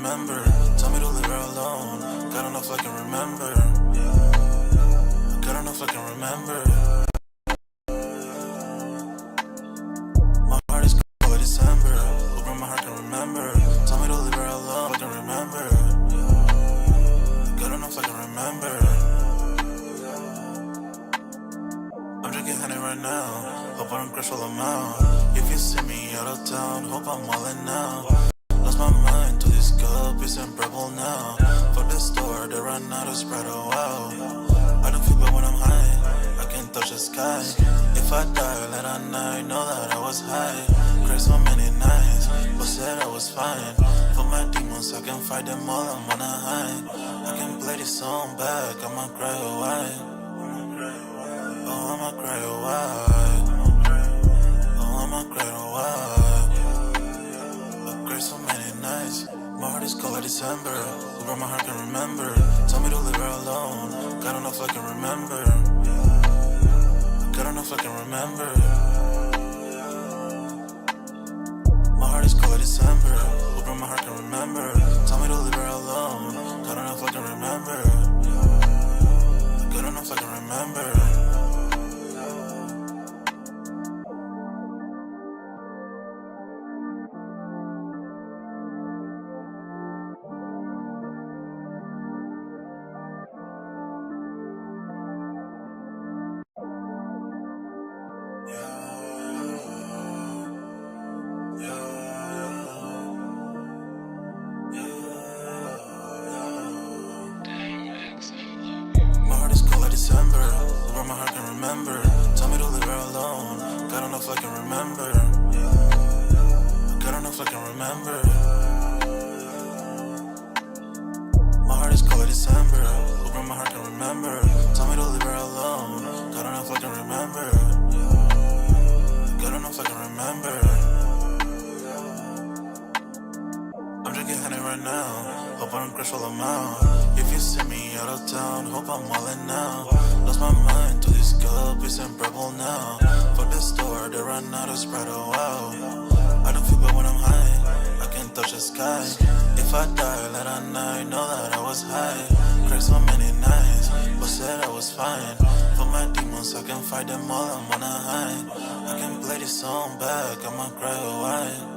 remember. Tell me to leave her alone. God don't know if I can remember. God don't know if I can remember. My heart is cold like December. Open my heart can remember. Tell me to leave her alone. I can remember. God don't know if I can remember. I'm drinking honey right now. Hope I don't crush all them out. If you see me out of town, hope I'm wildin' now. Lost my mind to this cup, it's unbearable now. Fuck the store, they run out of Sprite, oh wow. I don't feel bad when I'm high, I can't touch the sky. If I die late at night, know that I was high. Cried so many nights, but said I was fine. For my demons, I can fight them all, I'm on a high. I can play this song back, I'ma cry a while. Oh, I'ma cry a while. Oh, I'ma cry a while. I've cried so many nights. My heart is cold like December. Where my heart can remember. Tell me to leave her alone. God don't know if I can remember. God don't know if I can remember. My heart is cold like December. Where my heart can remember. Tell me to leave her alone. God don't know if I can remember. God don't know if I can remember. December, where my heart can remember. Tell me to leave her alone. God don't know if I can remember. God don't know if I can remember. My heart is cold like December, where my heart can remember. Tell me to leave her alone. God don't know if I can remember. God don't know if I can remember. I'm drinking honey right now. Hope I don't crush all them out. If you see me out of town, hope I'm wildin' now. Lost my mind to this cup, it's unbearable now. Fuck the store, they run out of Sprite, oh wow. I don't feel bad when I'm high, I can't touch the sky. If I die late at night, know that I was high. Cried so many nights, but said I was fine. For my demons, I can fight them all, I'm on a high. I can play this song back, I'ma cry a while.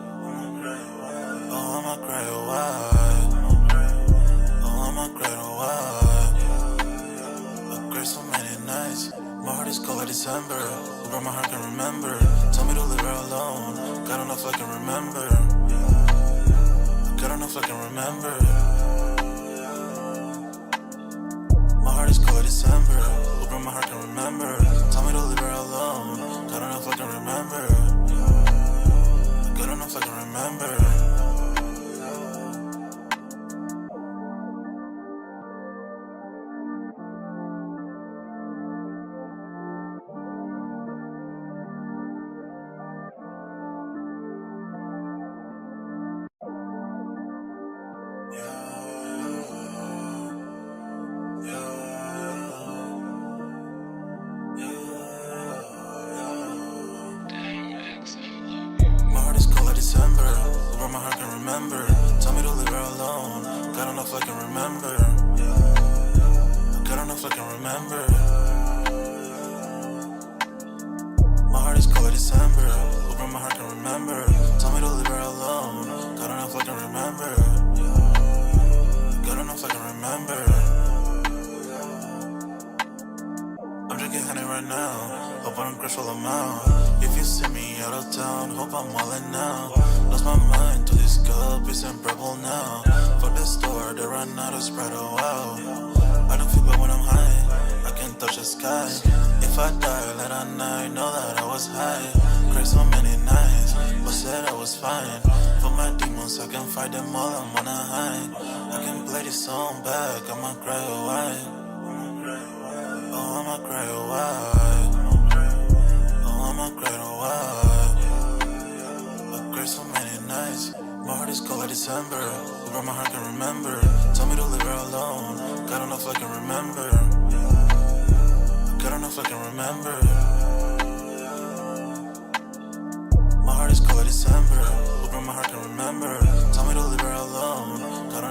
Oh, I'ma cry a while. I'ma cry a while. I've cried so many nights. My heart is cold like December. Where my heart can remember. Tell me to leave her alone. God don't know if I can remember. God don't know if I can remember. My heart is cold like December. Where my heart can remember. Tell me to leave her alone. God don't know if I can remember. God don't know if I can remember. December, where my heart can remember. Tell me to leave her alone. God don't know if I can remember. God don't know if I can remember. My heart is cold like December, where my heart can remember. Tell me to leave her alone. God don't know if I can remember. God don't know if I can remember. I'm drinking honey right now. Hope I don't crush all them out. If you see me out of town, hope I'm wildin' now. Lost my mind to this cup, it's unbearable now. Fuck the store, they run out of Sprite, oh wow. I don't feel bad when I'm high, I can't touch the sky. If I die late at night, know that I was high. Cried so many nights, but said I was fine. For my demons, I can fight them all, I'm on a high. I can play this song back, I'ma cry a while. Oh, I'ma cry a while. I'ma cry a while. I've cried so many nights. My heart is cold like December. Where my heart can remember. Tell me to leave her alone. God don't know if I can remember. God don't know if I can remember. My heart is cold like December. Where my heart can remember. Tell me to leave her alone. God don't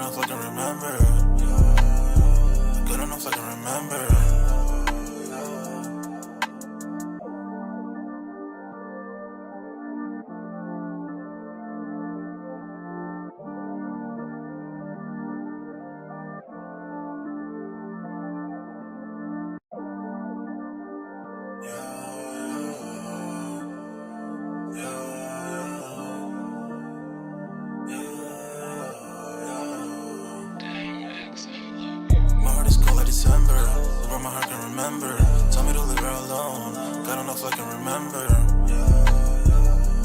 remember. Tell me to leave her alone. God don't know if I can remember.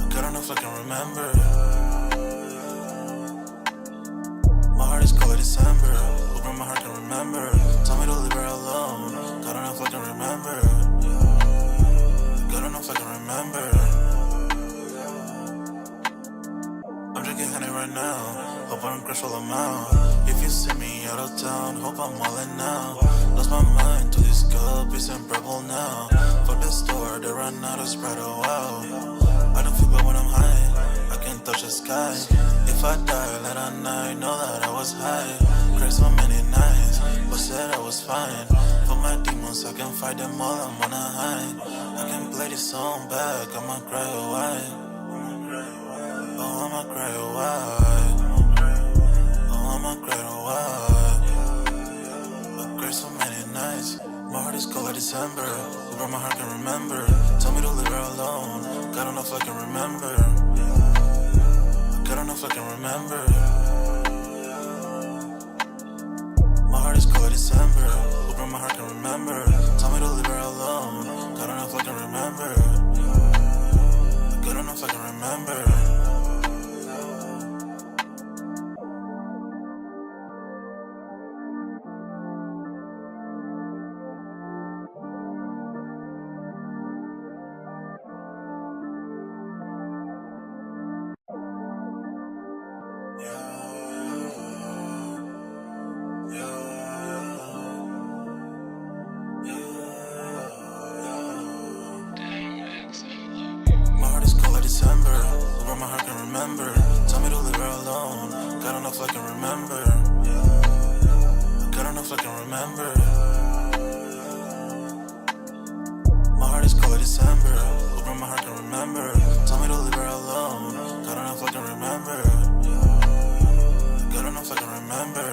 God don't know if I can remember. My heart is cold like December. Open my heart can remember. Tell me to leave her alone. God don't know if I can remember. God don't know if I can remember. I'm drinking honey right now. Hope I don't crash while I'm out. If you see me out of town, hope I'm wildin' now. Lost my mind to this cup, it's unbearable now. Fuck the store, they run out of Sprite, oh wow. I don't feel bad when I'm high, I can't touch the sky. If I die late at night, know that I was high. Cried so many nights, but said I was fine. For my demons, I can fight them all, I'm on a high. I can play this song back, I'ma cry a while. Oh, I'ma cry a while. Oh, I'ma cry a while. I cried so many nights. My heart is cold like December. Where my heart can remember. Tell me to leave her alone. God don't know if I can remember. God don't know if I can remember. My heart is cold like December. Where my heart can remember. Tell me to leave her alone. God don't know if I can remember. God don't know if I can remember. December, where my heart can remember. Tell me to leave her alone. God don't know if I can remember. God don't know if I can remember. My heart is cold like December, where my heart can remember. Tell me to leave her alone. God don't know if I can remember. God don't know if I can remember.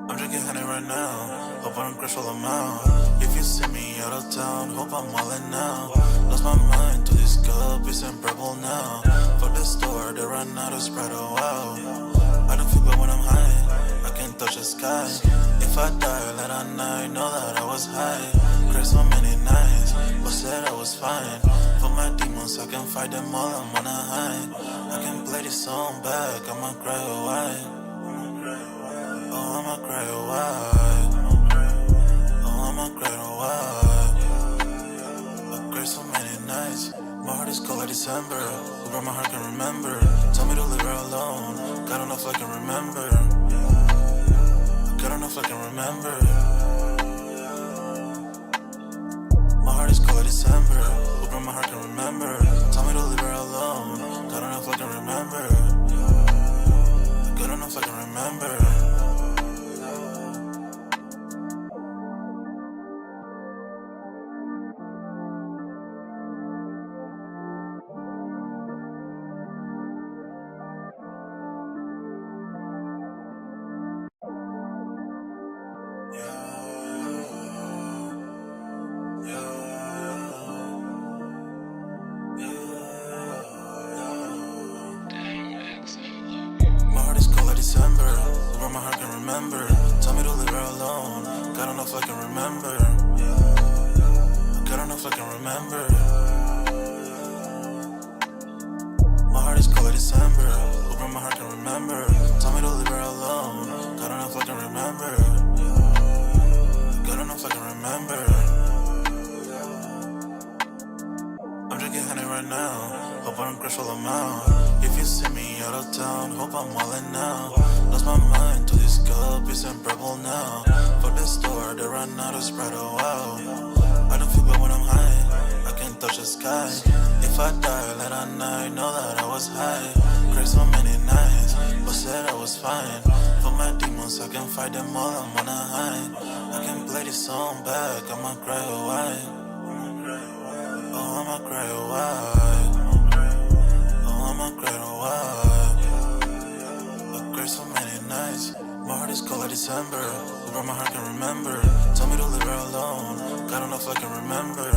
I'm drinking honey right now. Hope I don't crash while I'm out. If you see me out of town, hope I'm wildin' now. Lost my mind to this cup, it's unbearable now. Fuck the store, they run out of Sprite, oh wow. I don't feel bad when I'm high, I can't touch the sky. If I die late at night, know that I was high. Cried so many nights, but said I was fine. For my demons, I can fight them all, I'm on a high. I can play this song back, I'ma cry a while. Oh, I'ma cry a while. Oh, I'ma cry a while. I cried so many nights. My heart is cold like December. Where my heart can remember. Tell me to leave her alone. God don't know if I can remember. God don't know if I can remember. My heart is cold like December. Where my heart can remember. Tell me to leave her alone. God don't know if I can remember. God don't know if I can remember. December, where my heart can remember. Tell me to leave her alone. God don't know if I can remember. God don't know if I can remember. My heart is cold like December, where my heart can remember. Tell me to leave her alone. God don't know if I can remember. God don't know if I can remember. I'm drinking honey right now. Hope I don't crash while I'm out. If you see me out of town, hope I'm wildin' now. Lost my mind to this cup, it's unbearable now. Fuck the store, they run out of Sprite, oh wow. I don't feel bad when I'm high, I can't touch the sky. If I die late at night, know that I was high. Cried so many nights, but said I was fine. For my demons, I can fight them all, I'm on a high. I can play this song back, I'ma cry a while. Oh, I'ma cry a while. Oh, I'ma cry a while. I cried so many nights. My heart is cold like December. Where my heart can remember. Tell me to leave her alone. God don't know if I can remember.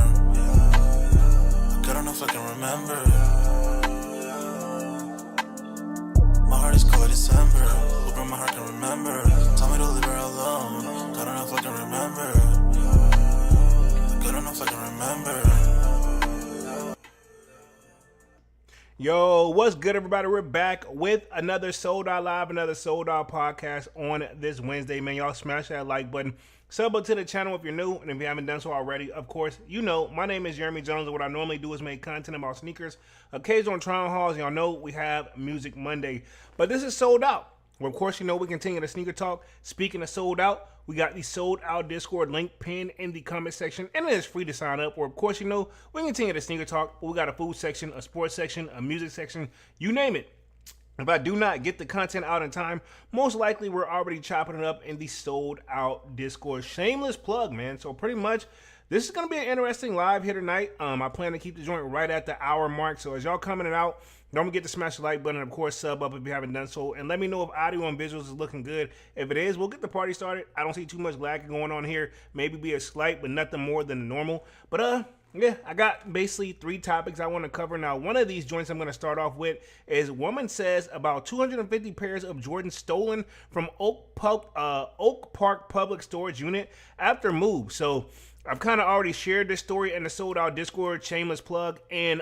God don't know if I can remember. My heart is cold like December. Where my heart can remember. Tell me me to leave her alone. God, I don't know if I can remember. God, I don't know if I can remember. Yo, what's good, everybody? We're back with another Sold Out Live, another Sold Out podcast on this Wednesday, man. Y'all smash that like button. Sub up to the channel if you're new, and if you haven't done so already, of course, you know, my name is Jeremy Jones, and what I normally do is make content about sneakers. Occasional trial hauls, y'all know we have Music Monday, but this is Sold Out. Well, of course, you know, we continue the sneaker talk. Speaking of sold out, we got the Sold Out Discord link pinned in the comment section, and it is free to sign up. Or, of course, you know, we continue the sneaker talk. We got a food section, a sports section, a music section, you name it. If I do not get the content out in time, most likely we're already chopping it up in the Sold Out Discord. Shameless plug, man. So pretty much, this is going to be an interesting live here tonight. I plan to keep the joint right at the hour mark. So as y'all coming out, don't forget to smash the like button and, of course, sub up if you haven't done so. And let me know if audio and visuals is looking good. If it is, we'll get the party started. I don't see too much lag going on here. Maybe be a slight, but nothing more than normal. But, yeah, I got basically 3 topics I want to cover. Now, one of these joints I'm going to start off with is woman says about 250 pairs of Jordans stolen from Oak Park Public Storage Unit after move. So I've kind of already shared this story in the Sold Out Discord, shameless plug, and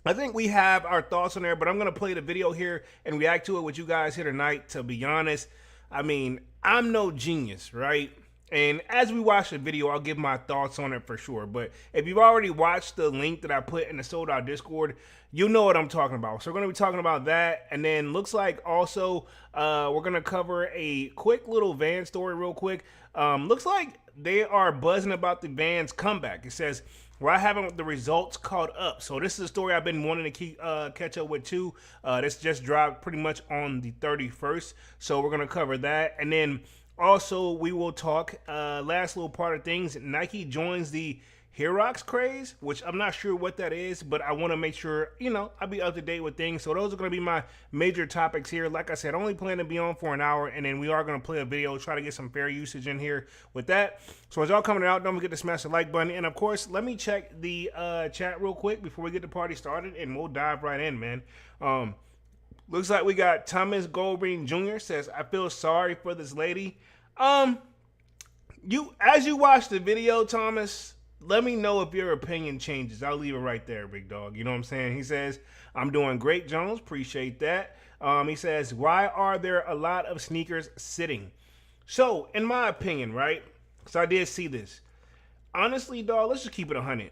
I think we have our thoughts on there, but I'm going to play the video here and react to it with you guys here tonight. To be honest, I mean, I'm no genius, right? And as we watch the video, I'll give my thoughts on it for sure. But if you've already watched the link that I put in the Sold Out Discord, you know what I'm talking about. So we're going to be talking about that. And then looks like also we're going to cover a quick little Van story real quick. Looks like they are buzzing about the Van's comeback. It says, why haven't the results caught up? So this is a story I've been wanting to catch up with too. This just dropped pretty much on the 31st. So we're going to cover that. And then also, we will talk, last little part of things, Nike joins the Hyrox Craze, which I'm not sure what that is, but I want to make sure, you know, I'll be up to date with things. So those are going to be my major topics here. Like I said, I only plan to be on for an hour, and then we are going to play a video, try to get some fair usage in here with that. So as y'all coming out, don't forget to smash the like button. And of course, let me check the chat real quick before we get the party started, and we'll dive right in, man. Looks like we got Thomas Goldring Jr. says, I feel sorry for this lady. As you watch the video, Thomas, let me know if your opinion changes. I'll leave it right there, big dog. You know what I'm saying? He says, I'm doing great, Jones. Appreciate that. He says, why are there a lot of sneakers sitting? So, in my opinion, right? Because I did see this. Honestly, dog, let's just keep it 100.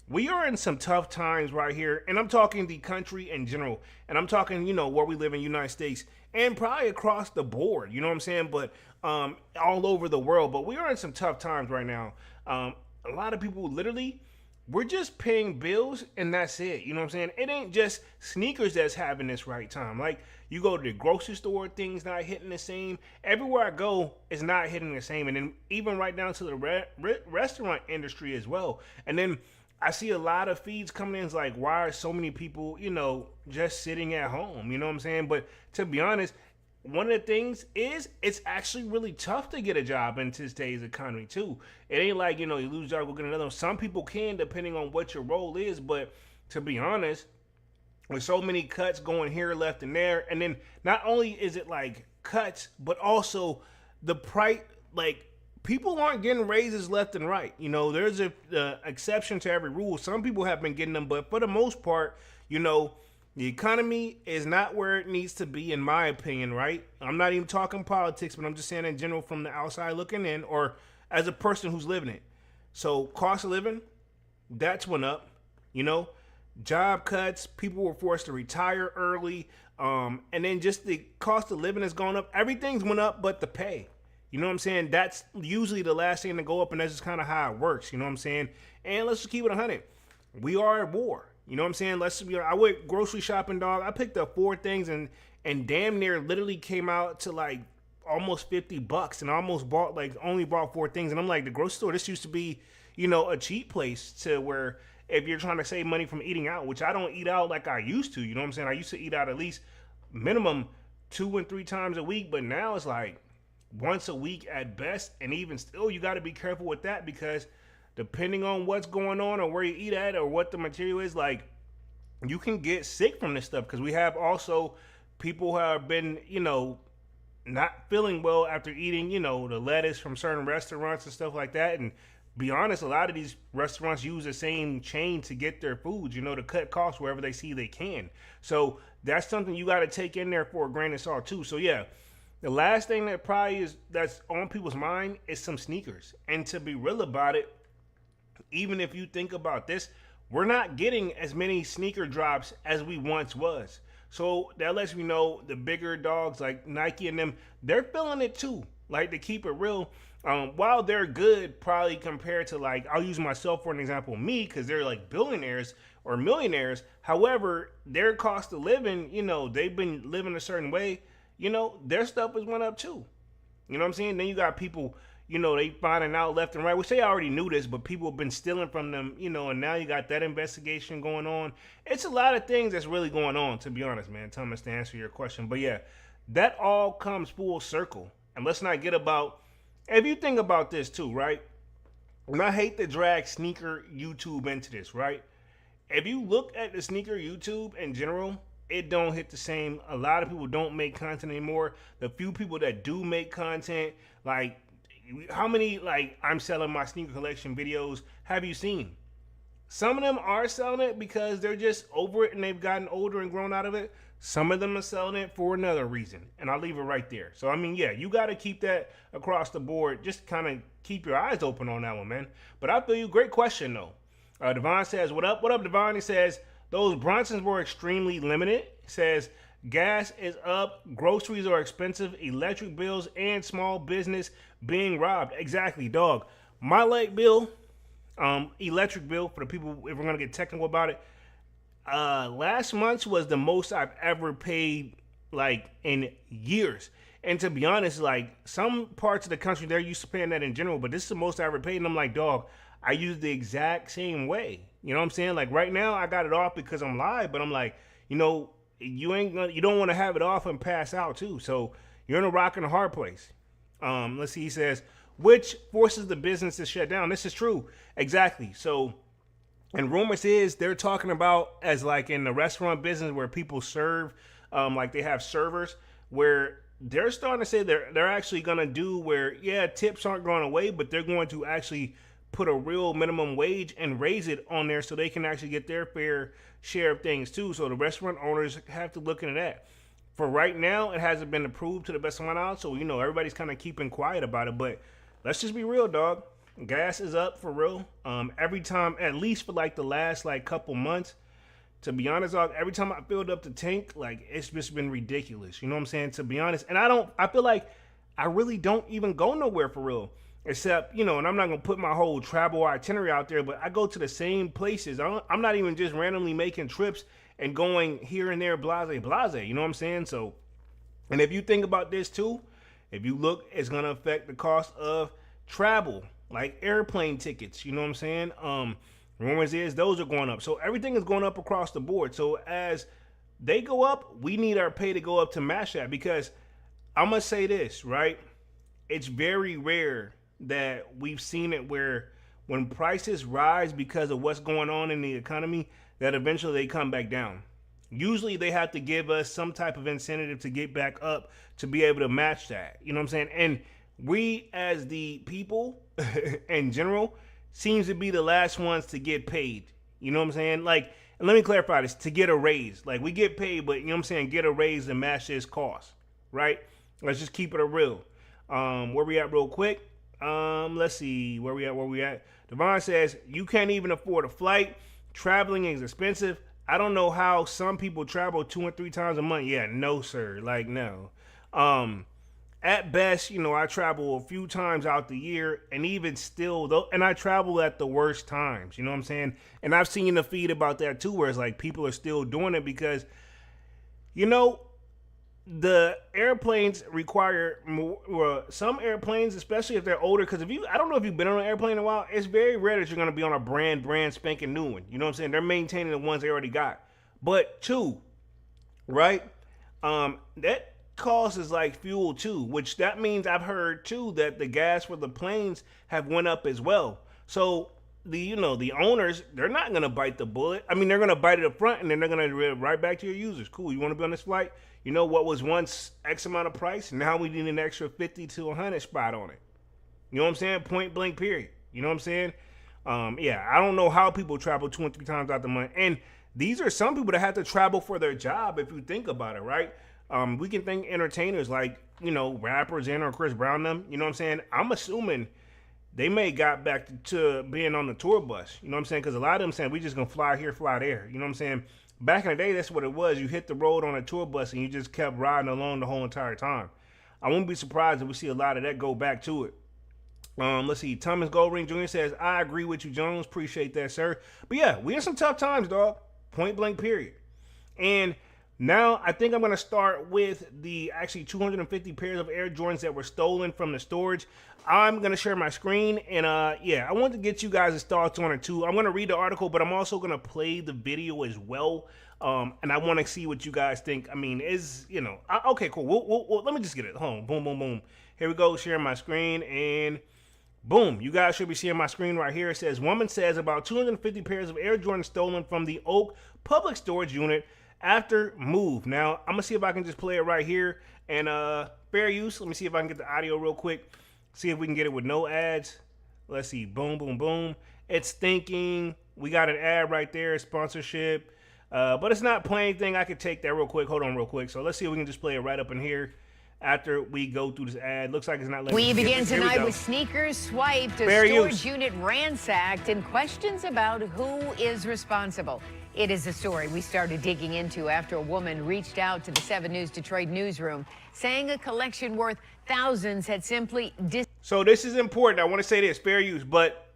We are in some tough times right here, and I'm talking the country in general, and I'm talking, you know, where we live in the United States, and probably across the board, you know what I'm saying, but all over the world. But we are in some tough times right now. A lot of people literally, we're just paying bills, and that's it, you know what I'm saying? It ain't just sneakers that's having this right time. Like, you go to the grocery store, things not hitting the same. Everywhere I go, it's not hitting the same, and then even right down to the restaurant industry as well. And then I see a lot of feeds coming in. It's like, why are so many people, you know, just sitting at home? You know what I'm saying? But to be honest, one of the things is it's actually really tough to get a job in today's economy too. It ain't like, you know, you lose a job, go get another one. Some people can, depending on what your role is. But to be honest, with so many cuts going here, left, and there, and then not only is it like cuts, but also the price, like, people aren't getting raises left and right. You know, there's a exception to every rule. Some people have been getting them, but for the most part, you know, the economy is not where it needs to be, in my opinion, right? I'm not even talking politics, but I'm just saying in general from the outside looking in, or as a person who's living it. So cost of living, that's went up, you know. Job cuts, people were forced to retire early, and then just the cost of living has gone up. Everything's went up but the pay. You know what I'm saying? That's usually the last thing to go up, and that's just kind of how it works. You know what I'm saying? And let's just keep it 100. We are at war. You know what I'm saying? I went grocery shopping, dog. I picked up 4 things and damn near literally came out to like almost $50, and I almost only bought 4 things. And I'm like, the grocery store, this used to be, you know, a cheap place to where if you're trying to save money from eating out, which I don't eat out like I used to. You know what I'm saying? I used to eat out at least minimum 2 and 3 times a week, but now it's like once a week at best, and even still, you got to be careful with that because depending on what's going on or where you eat at or what the material is, like, you can get sick from this stuff because we have also people who have been, you know, not feeling well after eating, the lettuce from certain restaurants and stuff like that. And be honest, a lot of these restaurants use the same chain to get their foods, to cut costs wherever they see they can. So that's something you got to take in there for a grain of salt too. So yeah, the last thing that probably that's on people's mind is some sneakers. And to be real about it, even if you think about this, we're not getting as many sneaker drops as we once was. So that lets me know the bigger dogs like Nike and them, they're feeling it too. Like, to keep it real, while they're good, probably compared to, like, I'll use myself for an example, me, because they're like billionaires or millionaires. However, their cost of living, they've been living a certain way. Their stuff has went up too. You know what I'm saying? Then you got people, they finding out left and right, which they already knew this, but people have been stealing from them, and now you got that investigation going on. It's a lot of things that's really going on, to be honest, man, Thomas, to answer your question. But yeah, that all comes full circle. And let's not get about, if you think about this too, right? And I hate to drag sneaker YouTube into this, right? If you look at the sneaker YouTube in general, it don't hit the same. A lot of people don't make content anymore. The few people that do make content, like, how many, like, I'm selling my sneaker collection videos have you seen? Some of them are selling it because they're just over it and they've gotten older and grown out of it. Some of them are selling it for another reason. And I'll leave it right there. So, I mean, yeah, you got to keep that across the board. Just kind of keep your eyes open on that one, man. But I feel you. Great question, though. Devon says, what up? What up, Devon? He says, those Bronsons were extremely limited. He says, gas is up, groceries are expensive, electric bills, and small business being robbed. Exactly, dog. My light bill, electric bill, for the people, if we're going to get technical about it, last month's was the most I've ever paid, like, in years. And to be honest, like, some parts of the country, they're used to paying that in general, but this is the most I ever paid. And I'm like, dog, I use the exact same way. You know what I'm saying? Like, right now, I got it off because I'm live, but I'm like, you don't want to have it off and pass out too. So you're in a rock and a hard place. Let's see. He says, which forces the business to shut down. This is true. Exactly. So, and rumors is they're talking about, as like in the restaurant business where people serve, like they have servers, where they're starting to say they're actually going to do where, yeah, tips aren't going away, but they're going to actually put a real minimum wage and raise it on there so they can actually get their fair share of things too. So the restaurant owners have to look into that. For right now, it hasn't been approved to the best of my knowledge, so everybody's kind of keeping quiet about it. But let's just be real, dog. Gas is up for real. Every time, at least for like the last like couple months. To be honest, dog, every time I filled up the tank, like, it's just been ridiculous. You know what I'm saying? To be honest, and I feel like I really don't even go nowhere for real. Except, and I'm not going to put my whole travel itinerary out there, but I go to the same places. I'm not even just randomly making trips and going here and there, blase. You know what I'm saying? So, and if you think about this too, if you look, it's going to affect the cost of travel, like airplane tickets. You know what I'm saying? Rumors is those are going up. So everything is going up across the board. So as they go up, we need our pay to go up to match that, because I'm going to say this, right? It's very rare that we've seen it where when prices rise because of what's going on in the economy, that eventually they come back down. Usually they have to give us some type of incentive to get back up to be able to match that. You know what I'm saying? And we as the people in general seems to be the last ones to get paid. You know what I'm saying? Like, and let me clarify this, to get a raise. Like, we get paid, but you know what I'm saying, get a raise to match this cost, right? Let's just keep it a real. Where we at real quick? Let's see where we at. Devon says, you can't even afford a flight. Traveling is expensive. I don't know how some people travel 2 and 3 times a month. Yeah, no, sir. Like, no. At best, I travel a few times out the year, and even still, though, and I travel at the worst times. You know what I'm saying? And I've seen the feed about that too, where it's like people are still doing it because, the airplanes require more, some airplanes, especially if they're older, because I don't know if you've been on an airplane in a while, it's very rare that you're going to be on a brand spanking new one. You know what I'm saying? They're maintaining the ones they already got. But two, right? That cost is like fuel too, which that means I've heard too that the gas for the planes have went up as well. So the owners, they're not gonna bite the bullet. I mean, they're gonna bite it up front, and then they're gonna right back to your users. Cool, you want to be on this flight? You know what was once X amount of price, now we need an extra 50 to 100 spot on it. You know what I'm saying? Point blank, period. You know what I'm saying? Yeah, I don't know how people travel 2 and 3 times out the month, and these are some people that have to travel for their job. If you think about it, right? We can think entertainers like rappers and or Chris Brown them. You know what I'm saying? I'm assuming they may got back to being on the tour bus. You know what I'm saying? Because a lot of them saying we just gonna fly here, fly there. You know what I'm saying? Back in the day, that's what it was. You hit the road on a tour bus and you just kept riding along the whole entire time. I wouldn't be surprised if we see a lot of that go back to it. Let's see. Thomas Goldring Jr. says, I agree with you, Jones. Appreciate that, sir. But yeah, we had some tough times, dog. Point blank, period. And now I think I'm going to start with the actually 250 pairs of Air Jordans that were stolen from the storage. I'm going to share my screen. And yeah, I want to get you guys' thoughts on it too. I'm going to read the article, but I'm also going to play the video as well. And I want to see what you guys think. I mean, okay, cool. We'll let me just get it. Hold on. Boom, boom, boom. Here we go. Sharing my screen and boom. You guys should be seeing my screen right here. It says, woman says about 250 pairs of Air Jordans stolen from the Oak Public Storage Unit after move. Now, I'm going to see if I can just play it right here. And fair use. Let me see if I can get the audio real quick. See if we can get it with no ads. Let's see. Boom, boom, boom. It's thinking. We got an ad right there. Sponsorship. But it's not playing anything. I could take that real quick. Hold on real quick. So let's see if we can just play it right up in here after we go through this ad. Looks like it's not letting me. We begin tonight with sneakers swiped, a storage unit ransacked, and questions about who is responsible. It is a story we started digging into after a woman reached out to the 7 News Detroit newsroom saying a collection worth thousands had simply So this is important. I want to say this, fair use, but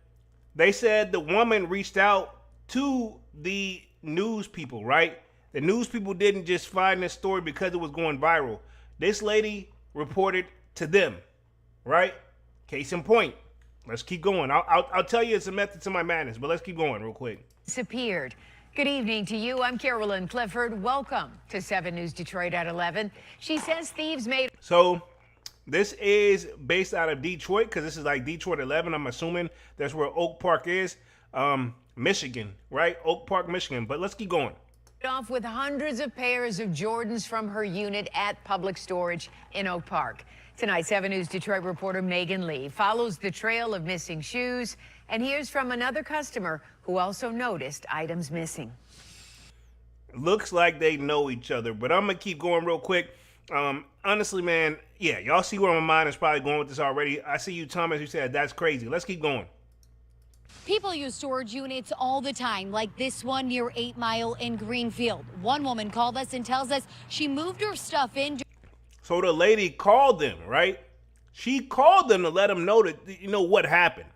they said the woman reached out to the news people, right? The news people didn't just find this story because it was going viral. This lady reported to them, right? Case in point. Let's keep going. I'll tell you it's a method to my madness, but let's keep going real quick. Disappeared. Good evening to you. I'm Carolyn Clifford. Welcome to 7 News Detroit at 11. She says thieves made. So this is based out of Detroit because this is like Detroit 11. I'm assuming that's where Oak Park is. Michigan, right? Oak Park, Michigan. But let's keep going. Off with hundreds of pairs of Jordans from her unit at Public Storage in Oak Park. Tonight, 7 News Detroit reporter Megan Lee follows the trail of missing shoes and hears from another customer who also noticed items missing. Looks like they know each other, but I'm going to keep going real quick. Honestly, man, yeah, y'all see where my mind is probably going with this already. I see you, Thomas, you said that's crazy. Let's keep going. People use storage units all the time, like this one near 8 Mile in Greenfield. One woman called us and tells us she moved her stuff in. So the lady called them, right? She called them to let them know that, what happened.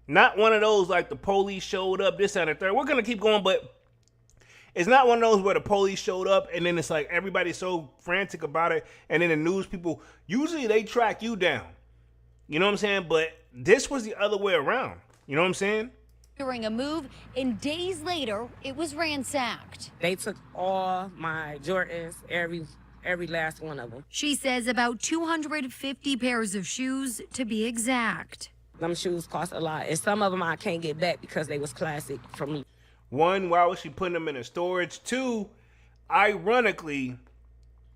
Not one of those like the police showed up, this and the third. We're going to keep going, but it's not one of those where the police showed up and then it's like everybody's so frantic about it. And then the news people, usually they track you down. You know what I'm saying? But this was the other way around. You know what I'm saying? During a move, and days later, it was ransacked. They took all my Jordans, every last one of them. She says about 250 pairs of shoes, to be exact. Them shoes cost a lot, and some of them I can't get back because they was classic from me. One, why was she putting them in a storage? Two, ironically,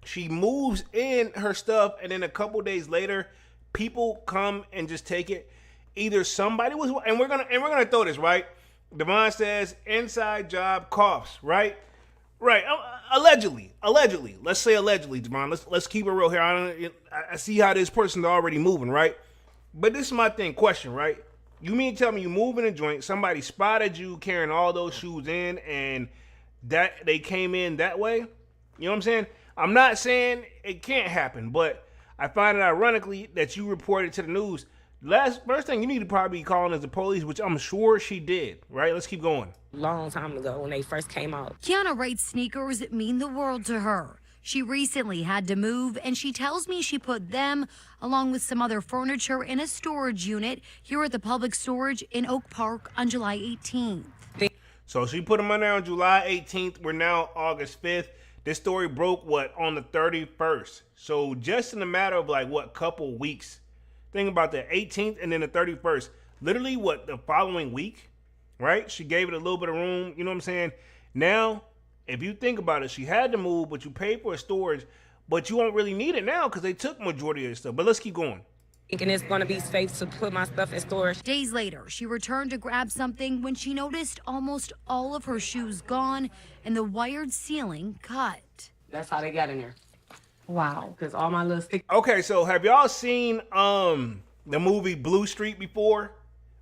she moves in her stuff, and then a couple days later, people come and just take it. Either somebody was, and we're gonna throw this, right? Devon says inside job coughs, right? Right. Allegedly. Let's say allegedly, Devon. Let's keep it real here. I see how this person's already moving, right? But this is my thing. Question, right? You mean tell me you move in a joint, somebody spotted you carrying all those shoes in, and that they came in that way? You know what I'm saying? I'm not saying it can't happen, but I find it ironically that you reported to the news. First thing you need to probably be calling is the police, which I'm sure she did, right? Let's keep going. Long time ago when they first came out. Kiana writes sneakers mean the world to her. She recently had to move, and she tells me she put them, along with some other furniture, in a storage unit here at the Public Storage in Oak Park on July 18th. So she put them on there on July 18th. We're now August 5th. This story broke, on the 31st. So just in a matter of, couple weeks. Think about the 18th and then the 31st. Literally, the following week? right? She gave it a little bit of room, you know what I'm saying? Now, if you think about it, she had to move, but you paid for a storage, but you don't really need it now because they took majority of the stuff. But let's keep going. Thinking it's going to be safe to put my stuff in storage. Days later, she returned to grab something when she noticed almost all of her shoes gone and the wired ceiling cut. That's how they got in there. Wow. Because all my little stick. Okay, so have y'all seen the movie Blue Street before?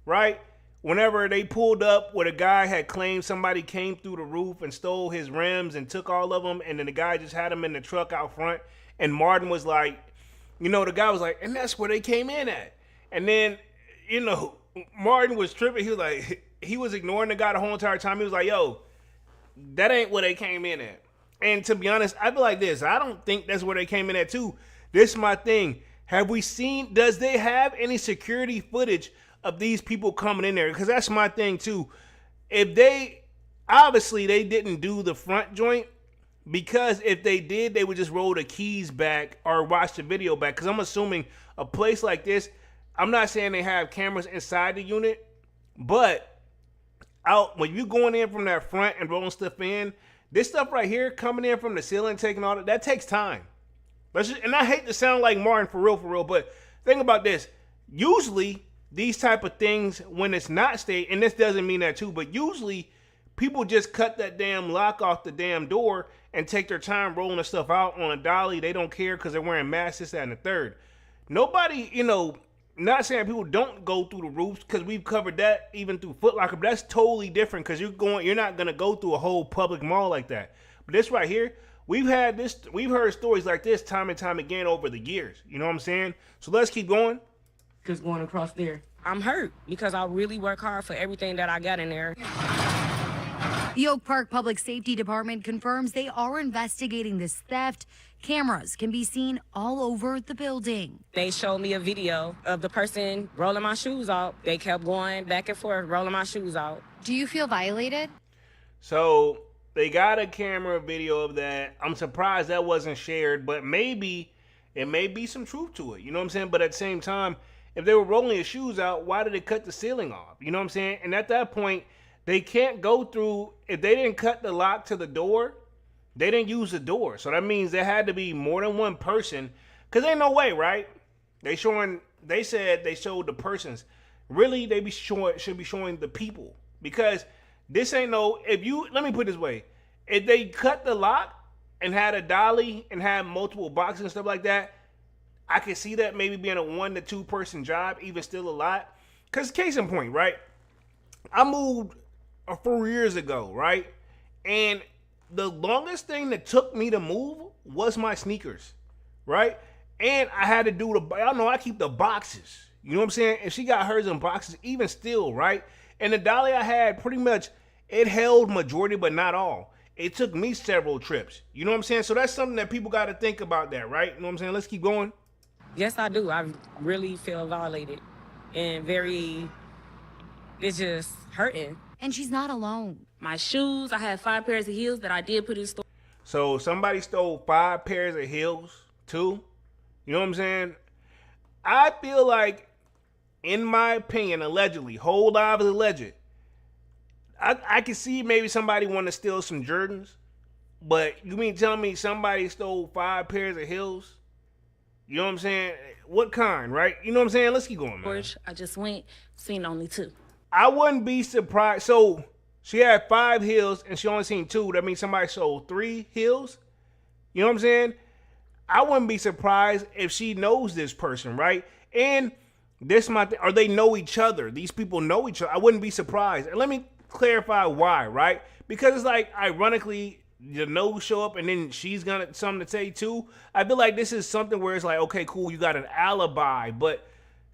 Right? Whenever they pulled up where the guy had claimed somebody came through the roof and stole his rims and took all of them, and then the guy just had them in the truck out front, and Martin was like, you know, the guy was like, and that's where they came in at. And then, you know, Martin was tripping. He was like, he was ignoring the guy the whole entire time. He was like, yo, that ain't where they came in at. And to be honest, I feel like this. I don't think that's where they came in at too. This is my thing. Have we seen, does they have any security footage of these people coming in there? Because that's my thing too. If they, obviously they didn't do the front joint, because if they did, they would just roll the keys back or watch the video back. Because I'm assuming a place like this, I'm not saying they have cameras inside the unit, but out when you going in from that front and rolling stuff in, this stuff right here coming in from the ceiling, taking all that takes time. And I hate to sound like Martin for real, but think about this. Usually these type of things, when it's not stayed, and this doesn't mean that too, but usually people just cut that damn lock off the damn door and take their time rolling the stuff out on a dolly. They don't care because they're wearing masks, this, that, and the third. Nobody, you know, not saying people don't go through the roofs, because we've covered that even through Foot Locker, but that's totally different because you're not gonna go through a whole public mall like that. But this right here, we've heard stories like this time and time again over the years. You know what I'm saying? So let's keep going. Just going across there. I'm hurt because I really work hard for everything that I got in there. The Oak Park Public Safety Department confirms they are investigating this theft. Cameras can be seen all over the building. They showed me a video of the person rolling my shoes out. They kept going back and forth, rolling my shoes out. Do you feel violated? So they got a camera video of that. I'm surprised that wasn't shared, but maybe it may be some truth to it. You know what I'm saying? But at the same time, if they were rolling his shoes out, why did they cut the ceiling off? You know what I'm saying? And at that point, they can't go through, if they didn't cut the lock to the door, they didn't use the door. So that means there had to be more than one person, because ain't no way, right? They said they showed the persons. Really, should be showing the people, because this ain't no, let me put it this way. If they cut the lock and had a dolly and had multiple boxes and stuff like that, I could see that maybe being a 1 to 2 person job, even still a lot. Because case in point, right? I moved 4 years ago, right? And the longest thing that took me to move was my sneakers, right? And I had to do y'all know I keep the boxes. You know what I'm saying? And she got hers in boxes, even still, right? And the dolly I had, pretty much, it held majority, but not all. It took me several trips. You know what I'm saying? So that's something that people got to think about that, right? You know what I'm saying? Let's keep going. Yes, I do. I really feel violated and it's just hurting. And she's not alone. My shoes, I had 5 pairs of heels that I did put in store. So somebody stole 5 pairs of heels too? You know what I'm saying? I feel like, in my opinion, allegedly, whole live is alleged. I can see maybe somebody want to steal some Jordans, but you mean tell me somebody stole 5 pairs of heels? You know what I'm saying? What kind, right? You know what I'm saying? Let's keep going, man. I just went, seen only 2. I wouldn't be surprised. So she had 5 heels and she only seen 2. That means somebody sold 3 heels. You know what I'm saying? I wouldn't be surprised if she knows this person, right? And this my thing. Or they know each other. These people know each other. I wouldn't be surprised. And let me clarify why, right? Because it's like, ironically, the nose show up and then she's gonna something to say too. I feel like this is something where it's like, okay, cool, you got an alibi, but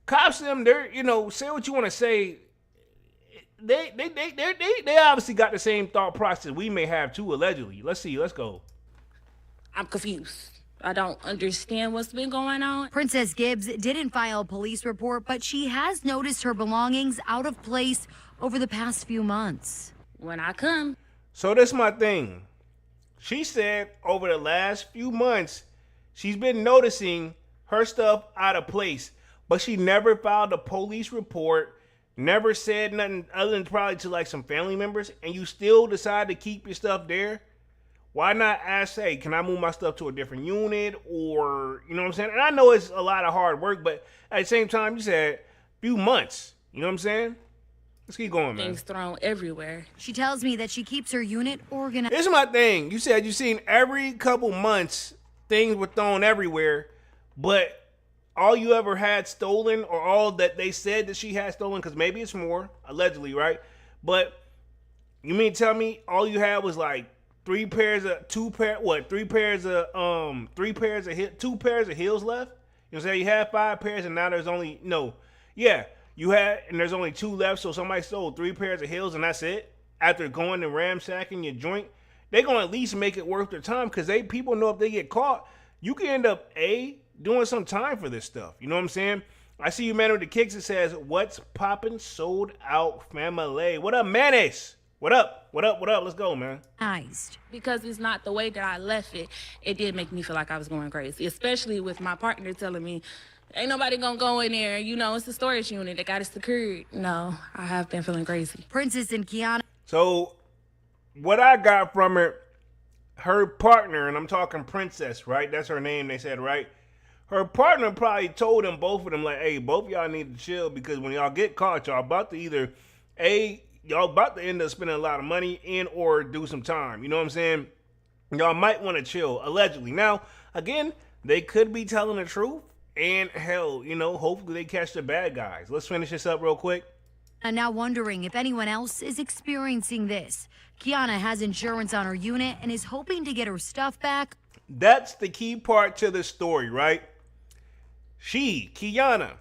cops them, they're, you know, say what you want to say. They obviously got the same thought process we may have too, allegedly. Let's see, let's go. I'm confused. I don't understand what's been going on. Princess Gibbs didn't file a police report, but she has noticed her belongings out of place over the past few months. When I come. So this is my thing. She said over the last few months, she's been noticing her stuff out of place, but she never filed a police report, never said nothing other than probably to like some family members, and you still decide to keep your stuff there, why not ask, hey, can I move my stuff to a different unit? Or, you know what I'm saying? And I know it's a lot of hard work, but at the same time, you said a few months. You know what I'm saying? Let's keep going, man. Things thrown everywhere. She tells me that she keeps her unit organized. This is my thing. You said you've seen every couple months things were thrown everywhere, but all you ever had stolen, or all that they said that she had stolen, because maybe it's more, allegedly, right? But you mean tell me all you had was like two pairs of heels left? You know, say you had 5 pairs and now there's only you had, and there's only 2 left, so somebody stole 3 pairs of heels and that's it? After going and ransacking your joint, they gonna at least make it worth their time, because people know if they get caught, you can end up doing some time for this stuff. You know what I'm saying? I see you, man, with the kicks. It says, "What's poppin'? Sold out family." What up, Mayonnaise? What up? What up? What up? Let's go, man. Because it's not the way that I left it. It did make me feel like I was going crazy, especially with my partner telling me, ain't nobody gonna go in there. You know, it's a storage unit. They got it secured. No, I have been feeling crazy. Princess and Kiana. So what I got from it, her partner, and I'm talking Princess, right? That's her name, they said, right? Her partner probably told them, both of them, like, hey, both of y'all need to chill, because when y'all get caught, y'all about to either, y'all about to end up spending a lot of money and or do some time. You know what I'm saying? Y'all might want to chill, allegedly. Now, again, they could be telling the truth, and hell, you know, hopefully they catch the bad guys. Let's finish this up real quick. And now wondering if anyone else is experiencing this. Kiana has insurance on her unit and is hoping to get her stuff back. That's the key part to the story, right? Kiana,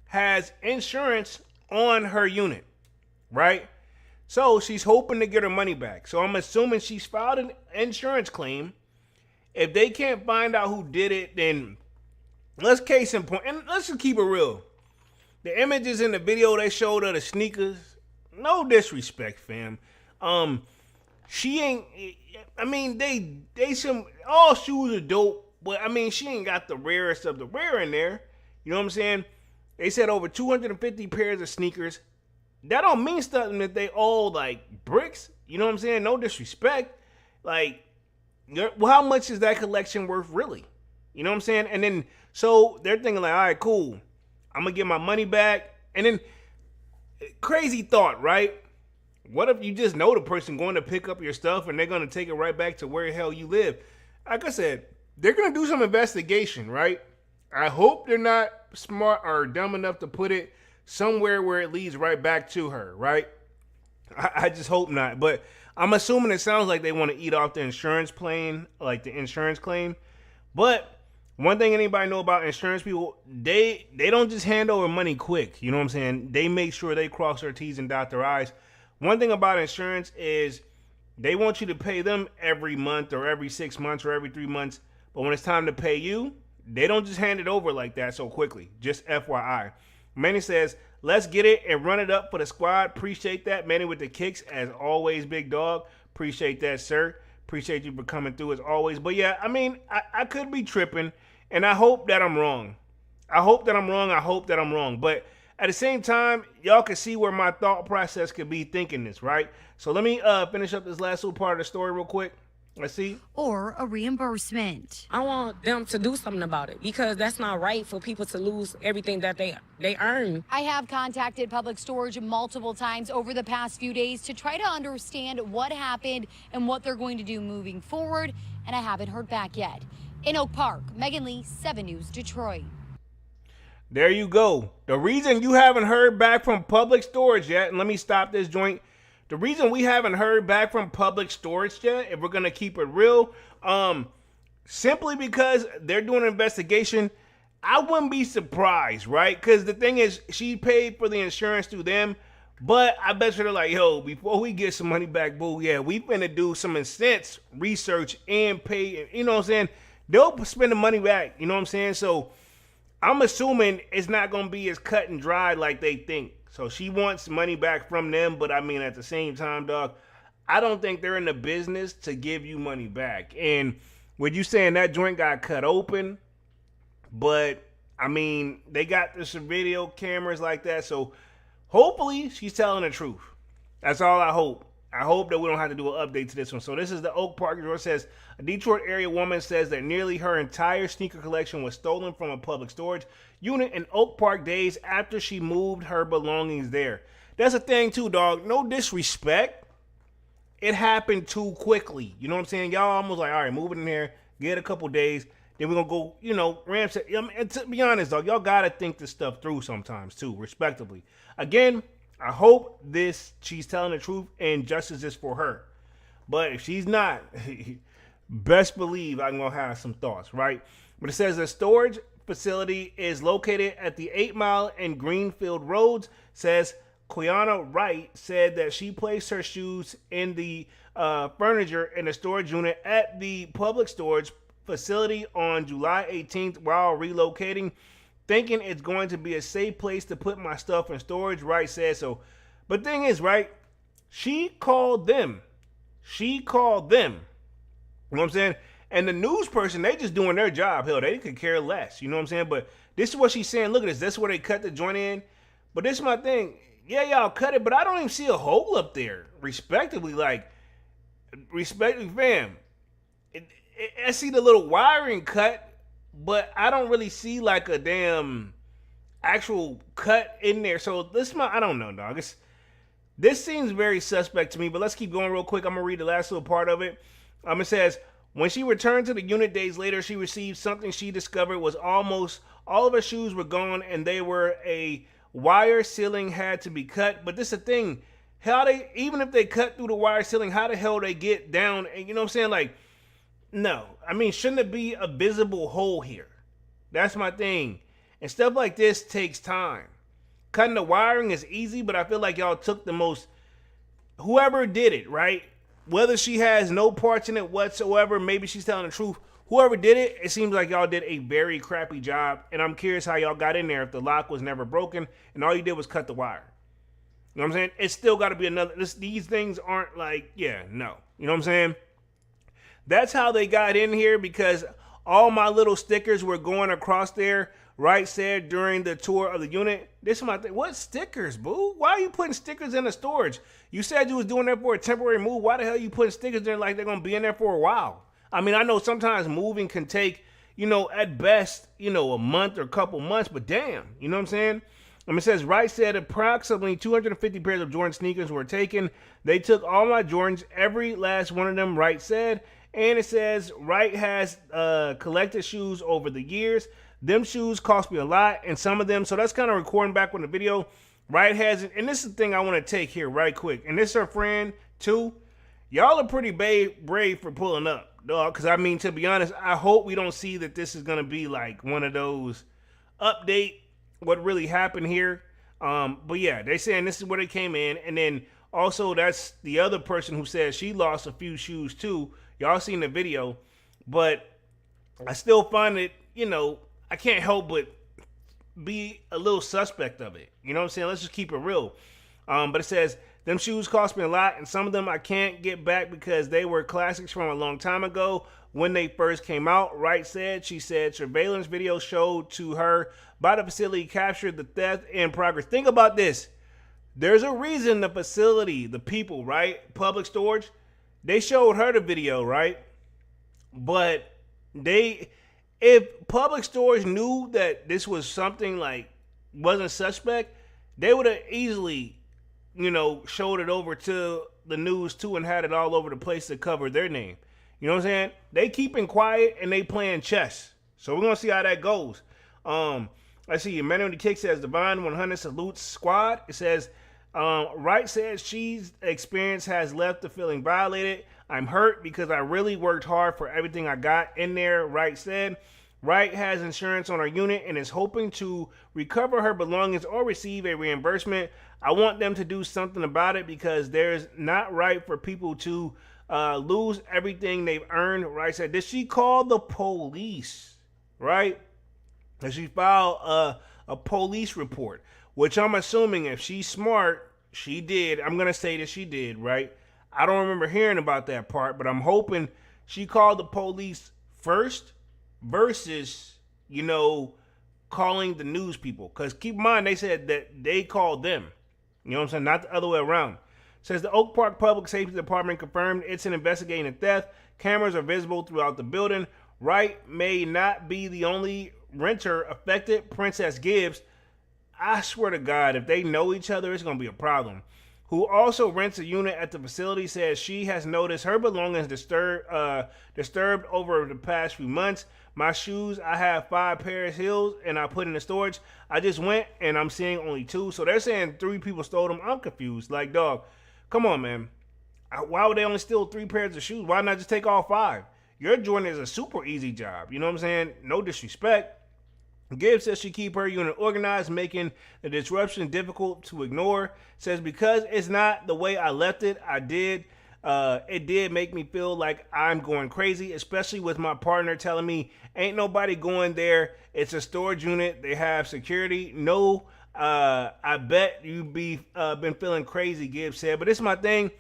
has insurance on her unit, right? So she's hoping to get her money back. So I'm assuming she's filed an insurance claim. If they can't find out who did it, then let's case in point, and let's just keep it real. The images in the video they showed of the sneakers, no disrespect, fam. She ain't, I mean, all shoes are dope, but I mean, she ain't got the rarest of the rare in there. You know what I'm saying? They said over 250 pairs of sneakers. That don't mean something that they all like bricks. You know what I'm saying? No disrespect. Like, well, how much is that collection worth really? You know what I'm saying? And then, so they're thinking like, all right, cool. I'm going to get my money back. And then, crazy thought, right? What if you just know the person going to pick up your stuff and they're going to take it right back to where the hell you live? Like I said, they're going to do some investigation, right? I hope they're not smart or dumb enough to put it somewhere where it leads right back to her, right? I just hope not. But I'm assuming it sounds like they want to eat off the insurance claim, like the insurance claim. But one thing anybody know about insurance people, they don't just hand over money quick. You know what I'm saying? They make sure they cross their T's and dot their I's. One thing about insurance is they want you to pay them every month or every 6 months or every 3 months. But when it's time to pay you, they don't just hand it over like that so quickly. Just FYI. Manny says, let's get it and run it up for the squad. Appreciate that. Manny with the kicks, as always, big dog. Appreciate that, sir. Appreciate you for coming through as always. But yeah, I mean, I could be tripping, and I hope that I'm wrong. I hope that I'm wrong. But at the same time, y'all can see where my thought process could be thinking this, right? So let me finish up this last little part of the story real quick. Let's see. Or a reimbursement. I want them to do something about it, because that's not right for people to lose everything that they earn. I have contacted Public Storage multiple times over the past few days to try to understand what happened and what they're going to do moving forward, and I haven't heard back yet. In Oak Park, Megan Lee, 7 News, Detroit. There you go. The reason you haven't heard back from Public Storage yet, and let me stop this joint. The reason we haven't heard back from Public Storage yet, if we're going to keep it real, simply because they're doing an investigation. I wouldn't be surprised, right? Because the thing is, she paid for the insurance through them, but I bet you they're like, yo, before we get some money back, boo, yeah, we finna do some intense research and pay, you know what I'm saying? They'll spend the money back, you know what I'm saying? So I'm assuming it's not going to be as cut and dry like they think. So she wants money back from them, but I mean, at the same time, dog, I don't think they're in the business to give you money back. And with you saying that joint got cut open, but I mean, they got some video cameras like that. So Hopefully, she's telling the truth. That's all I hope. I hope that we don't have to do an update to this one. So this is the Oak Park report. Says a Detroit area woman says that nearly her entire sneaker collection was stolen from a public storage unit in Oak Park days after she moved her belongings there. That's a thing too, dog. No disrespect. It happened too quickly. You know what I'm saying? Y'all almost like, all right, move it in here, get a couple days, then we're going to go, you know, ransack. And to be honest, dog, y'all got to think this stuff through sometimes too, respectively. Again, I hope she's telling the truth and justice is for her. But if she's not, best believe I'm going to have some thoughts, right? But it says the storage facility is located at the 8 Mile and Greenfield Roads. Says Quiana Wright said that she placed her shoes in the furniture in the storage unit at the public storage facility on July 18th while relocating, thinking it's going to be a safe place to put my stuff in storage. Wright said so. But thing is, right, she called them. You know what I'm saying? And the news person, they just doing their job. Hell, they could care less. You know what I'm saying? But this is what she's saying. Look at this. That's where they cut the joint in. But this is my thing. Yeah, y'all cut it, but I don't even see a hole up there. Respectively, fam. I see the little wiring cut, but I don't really see like a damn actual cut in there. So I don't know, dog. This seems very suspect to me, but let's keep going real quick. I'm going to read the last little part of it. It says, when she returned to the unit days later, she received something she discovered was almost all of her shoes were gone and they were a wire ceiling had to be cut. But this is the thing. Even if they cut through the wire ceiling, how the hell they get down? And you know what I'm saying? Like, no. I mean, shouldn't it be a visible hole here? That's my thing. And stuff like this takes time. Cutting the wiring is easy, but I feel like y'all took the most, whoever did it, right? Whether she has no parts in it whatsoever, maybe she's telling the truth. Whoever did it, it seems like y'all did a very crappy job. And I'm curious how y'all got in there if the lock was never broken and all you did was cut the wire. You know what I'm saying? It's still got to be another, these things aren't like, yeah, no. You know what I'm saying? That's how they got in here because all my little stickers were going across there. Wright said during the tour of the unit. This is my thing. What stickers, boo? Why are you putting stickers in the storage? You said you was doing that for a temporary move. Why the hell are you putting stickers there like they're going to be in there for a while? I mean, I know sometimes moving can take, at best, a month or a couple months, but damn, you know what I'm saying? It says, Wright said approximately 250 pairs of Jordan sneakers were taken. They took all my Jordans, every last one of them, Wright said. And it says, Wright has collected shoes over the years. Them shoes cost me a lot, and some of them, so that's kind of recording back on the video. Wright has it, and this is the thing I want to take here right quick. And this is her friend, too. Y'all are pretty brave for pulling up, dog. Because, I mean, to be honest, I hope we don't see that this is going to be like one of those update what really happened here. But, yeah, they saying this is where they came in. And then, also, that's the other person who says she lost a few shoes, too. Y'all seen the video. But I still find it, I can't help but be a little suspect of it. You know what I'm saying? Let's just keep it real. But it says, them shoes cost me a lot, and some of them I can't get back because they were classics from a long time ago when they first came out. Wright said, she said, surveillance video showed to her by the facility captured the theft in progress. Think about this. There's a reason the facility, the people, right? Public storage, they showed her the video, right? But if public storage knew that this was something like wasn't suspect, they would have easily, showed it over to the news too and had it all over the place to cover their name. You know what I'm saying? They keeping quiet and they playing chess. So we're gonna see how that goes. Let's see. Emmanuel the Kick says Divine 100 salutes squad. It says Wright says she's experience has left the feeling violated. I'm hurt because I really worked hard for everything I got in there, Wright said. Wright has insurance on her unit and is hoping to recover her belongings or receive a reimbursement. I want them to do something about it because there's not right for people to lose everything they've earned, Wright said. Did she call the police, right? Did she file a police report? Which I'm assuming if she's smart, she did. I'm going to say that she did, right? I don't remember hearing about that part, but I'm hoping she called the police first versus, calling the news people. Because keep in mind, they said that they called them. You know what I'm saying? Not the other way around. Says the Oak Park Public Safety Department confirmed it's investigating the theft. Cameras are visible throughout the building. Wright may not be the only renter affected. Princess Gibbs, I swear to God, if they know each other, it's going to be a problem, who also rents a unit at the facility, says she has noticed her belongings disturbed over the past few months. My shoes, I have 5 pairs of heels, and I put in the storage. I just went, and I'm seeing only 2. So they're saying 3 people stole them. I'm confused. Like, dog, come on, man. Why would they only steal 3 pairs of shoes? Why not just take all 5? Your joint is a super easy job. You know what I'm saying? No disrespect. Gibbs says she keep her unit organized, making the disruption difficult to ignore. Says because it's not the way I left it, it did make me feel like I'm going crazy, especially with my partner telling me ain't nobody going there. It's a storage unit. They have security. No, I bet you been feeling crazy, Gibbs said. But it's my thing.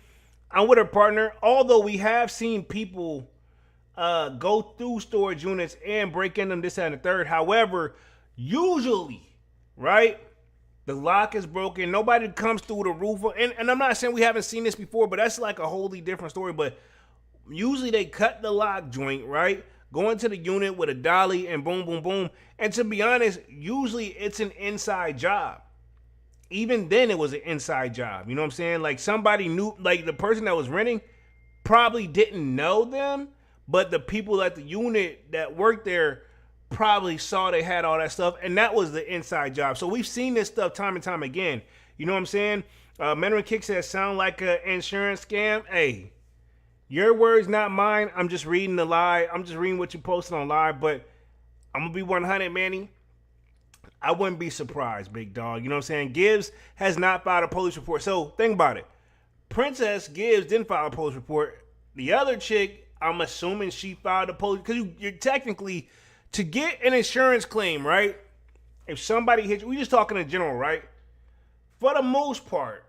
I'm with her partner. Although we have seen people go through storage units and break in them, this, and the third. However, usually, right, the lock is broken. Nobody comes through the roof. And I'm not saying we haven't seen this before, but that's like a wholly different story. But usually they cut the lock joint, right, go into the unit with a dolly and boom, boom, boom. And to be honest, usually it's an inside job. Even then, it was an inside job. You know what I'm saying? Like somebody knew, like the person that was renting probably didn't know them, but the people at the unit that worked there probably saw they had all that stuff, and that was the inside job. So we've seen this stuff time and time again. You know what I'm saying? Mentoring Kick says, sound like an insurance scam. Hey, your words, not mine. I'm just reading the lie. I'm just reading what you posted on live, but I'm going to be 100, Manny. I wouldn't be surprised, big dog. You know what I'm saying? Gibbs has not filed a police report. So think about it. Princess Gibbs didn't file a police report. The other chick, I'm assuming she filed a police, because you're technically, to get an insurance claim, right? If somebody hits you, we're just talking in general, right? For the most part,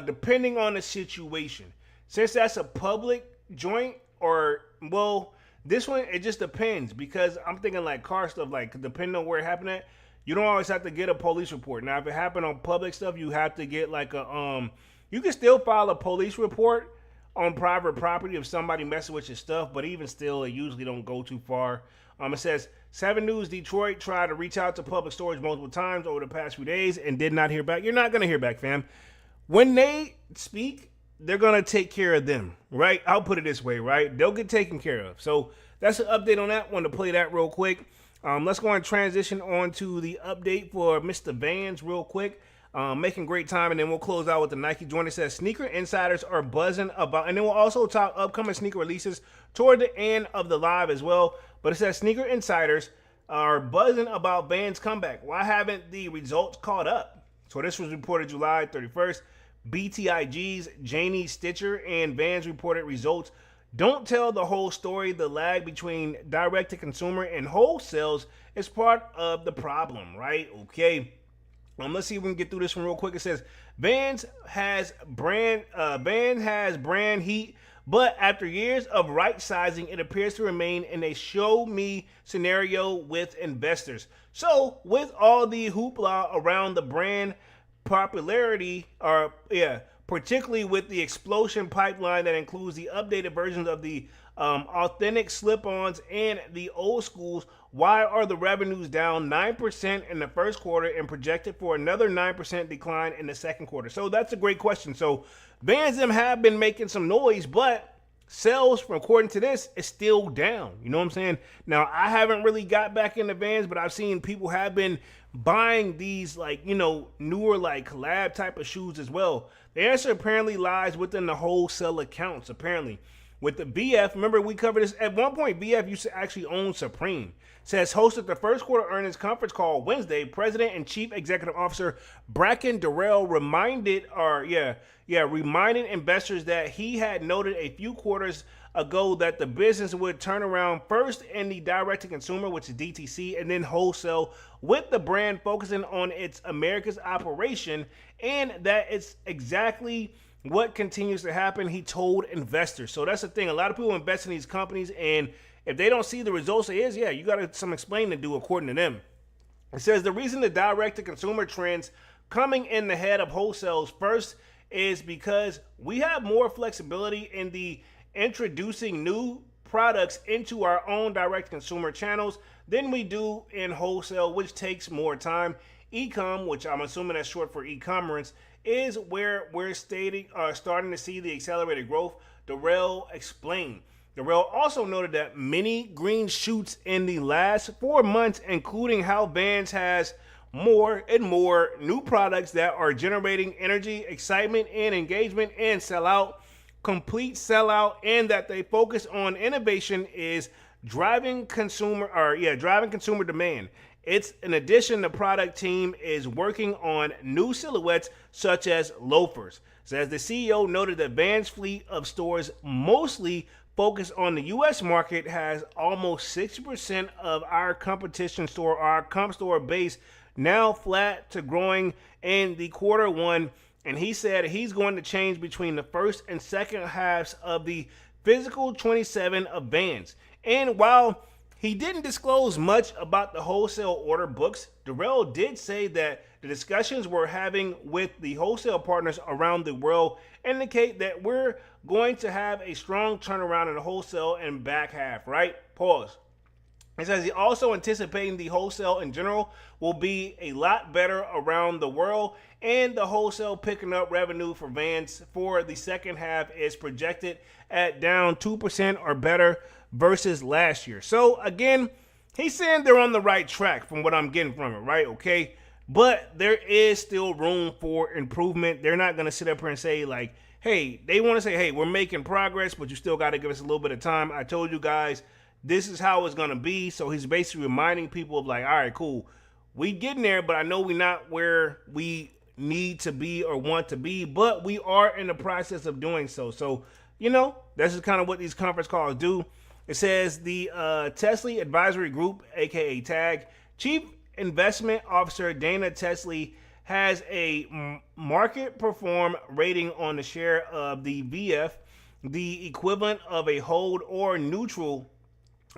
depending on the situation, since that's a public joint, or, well, this one, it just depends, because I'm thinking like car stuff, like depending on where it happened at, you don't always have to get a police report. Now, if it happened on public stuff, you have to get like you can still file a police report on private property if somebody messes with your stuff, but even still, it usually don't go too far. It says, 7 News Detroit tried to reach out to Public Storage multiple times over the past few days and did not hear back. You're not going to hear back, fam. When they speak, they're going to take care of them, right? I'll put it this way, right? They'll get taken care of. So that's an update on that. Want to play that real quick. Let's go and transition on to the update for Mr. Vans real quick. Making great time, and then we'll close out with the Nike joint. It says sneaker insiders are buzzing about, and then we'll also talk upcoming sneaker releases toward the end of the live as well. But it says sneaker insiders are buzzing about Vans' comeback. Why haven't the results caught up? So this was reported July 31st. BTIG's Janie Stitcher and Vans reported results don't tell the whole story. The lag between direct-to-consumer and wholesales is part of the problem, right? Okay. Let's see if we can get through this one real quick. It says Vans has brand heat, but after years of right sizing, it appears to remain in a show me scenario with investors. So with all the hoopla around the brand popularity, particularly with the explosion pipeline that includes the updated versions of the authentic slip-ons and the old schools, why are the revenues down 9% in the first quarter and projected for another 9% decline in the second quarter? So that's a great question. So Vans have been making some noise, but sales, according to this, is still down. You know what I'm saying? Now, I haven't really got back into Vans, but I've seen people have been buying these, like, you know, newer, like, collab type of shoes as well. The answer apparently lies within the wholesale accounts, apparently. With the VF, remember we covered this, at one point VF used to actually own Supreme. Says hosted the first quarter earnings conference call Wednesday, President and Chief Executive Officer Bracken Darrell reminded investors that he had noted a few quarters ago that the business would turn around first in the direct-to-consumer, which is DTC, and then wholesale, with the brand focusing on its America's operation, and that it's exactly what continues to happen, he told investors. So that's the thing. A lot of people invest in these companies, and if they don't see the results, you got some explaining to do according to them. It says the reason the direct-to-consumer trends coming in the head of wholesales. First is because we have more flexibility in the introducing new products into our own direct consumer channels than we do in wholesale, which takes more time. E-com, which I'm assuming that's short for e-commerce, is where we're starting to see the accelerated growth. Darrell explained. Darrell also noted that many green shoots in the last 4 months, including how Vans has more and more new products that are generating energy, excitement, and engagement and complete sellout, and that they focus on innovation is driving consumer demand. It's in addition, the product team is working on new silhouettes such as loafers. So as the CEO noted, that Vans' fleet of stores mostly focused on the U.S. market has almost 60% of our comp store base now flat to growing in the quarter one. And he said he's going to change between the first and second halves of the physical 27 of Vans. And while he didn't disclose much about the wholesale order books, Darrell did say that the discussions we're having with the wholesale partners around the world indicate that we're going to have a strong turnaround in the wholesale and back half, right? Pause. It says he also anticipating the wholesale in general will be a lot better around the world, and the wholesale picking up revenue for Vans for the second half is projected at down 2% or better versus last year. So again, he's saying they're on the right track from what I'm getting from it, right? Okay. But there is still room for improvement. They're not going to sit up here and say like, hey, they want to say, hey, we're making progress, but you still got to give us a little bit of time. I told you guys, this is how it's going to be. So he's basically reminding people of like, all right, cool. We getting there, but I know we're not where we need to be or want to be, but we are in the process of doing so. So, you know, this is kind of what these conference calls do. It says the Tesley Advisory Group, aka TAG, Chief Investment Officer Dana Tesley has a market perform rating on the share of the VF, the equivalent of a hold or neutral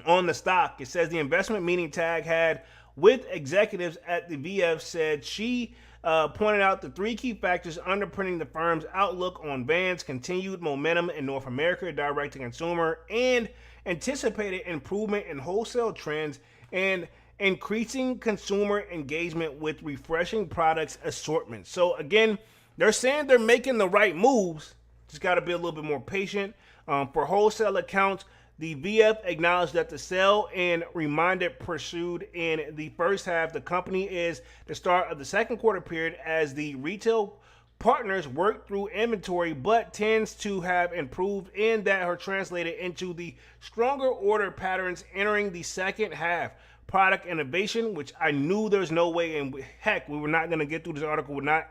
on the stock. It says the investment meeting TAG had with executives at the VF said she pointed out the three key factors underpinning the firm's outlook on Vans' continued momentum in North America direct-to-consumer and anticipated improvement in wholesale trends and increasing consumer engagement with refreshing products assortment. So again, they're saying they're making the right moves. Just got to be a little bit more patient. For wholesale accounts, the VF acknowledged that the sell and reminded pursued in the first half. The company is the start of the second quarter period as the retail partners work through inventory, but tends to have improved in that are translated into the stronger order patterns entering the second half. Product innovation, which I knew there's no way, and heck, we were not going to get through this article without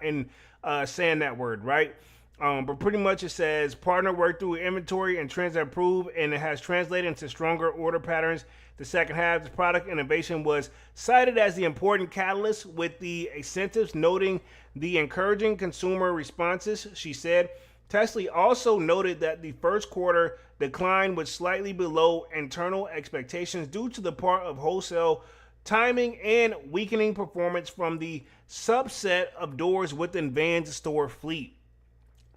saying that word, right? But pretty much it says partner work through inventory and trends have improved, and it has translated into stronger order patterns. The second half, the product innovation was cited as the important catalyst, with the incentives noting the encouraging consumer responses, she said. Tesley also noted that the first quarter decline was slightly below internal expectations due to the part of wholesale timing and weakening performance from the subset of doors within Vans' store fleet.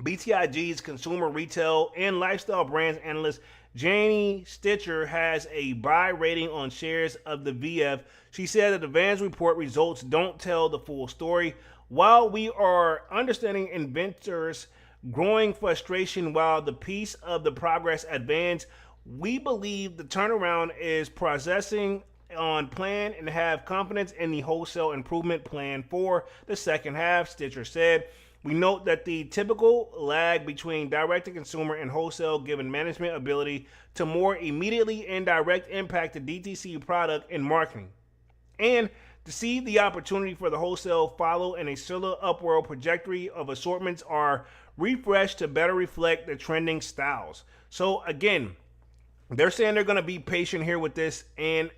BTIG's consumer retail and lifestyle brands analyst Janie Stitcher has a buy rating on shares of the VF. She said that the Vans report results don't tell the full story. While we are understanding investors' growing frustration while the piece of the progress at Vans, we believe the turnaround is processing on plan and have confidence in the wholesale improvement plan for the second half, Stitcher said. We note that the typical lag between direct-to-consumer and wholesale given management ability to more immediately and direct impact the DTC product and marketing. And to see the opportunity for the wholesale follow in a similar upward trajectory of assortments are refreshed to better reflect the trending styles. So again, they're saying they're going to be patient here with this, and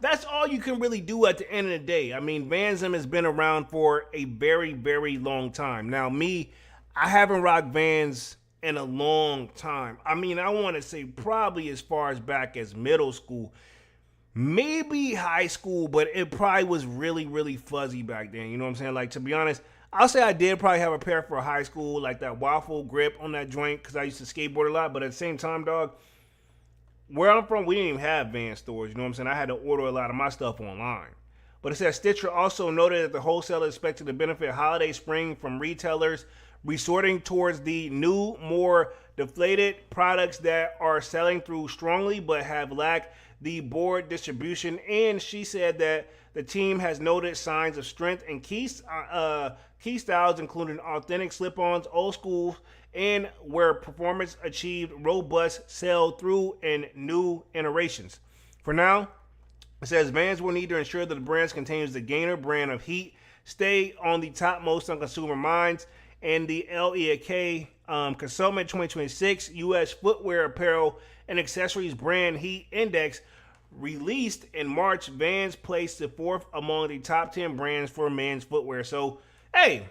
that's all you can really do at the end of the day. I mean, Vansm has been around for a very, very long time. Now, I haven't rocked Vans in a long time. I mean, I want to say probably as far as back as middle school, maybe high school, but it probably was really, really fuzzy back then. You know what I'm saying? Like, to be honest, I'll say I did probably have a pair for high school, like that waffle grip on that joint, because I used to skateboard a lot. But at the same time, dog, where I'm from, we didn't even have Vans stores. You know what I'm saying? I had to order a lot of my stuff online. But it says Stitcher also noted that the wholesaler expected to benefit holiday spring from retailers resorting towards the new, more deflated products that are selling through strongly but have lacked the board distribution. And she said that the team has noted signs of strength in key styles, including authentic slip-ons, old school, and where performance achieved robust sell-through and new iterations. For now, it says Vans will need to ensure that the brand continues the Gainer brand of heat, stay on the topmost on consumer minds, and the LEK Consummate 2026 U.S. Footwear Apparel and Accessories Brand Heat Index released in March. Vans placed the fourth among the top 10 brands for men's footwear. So, hey,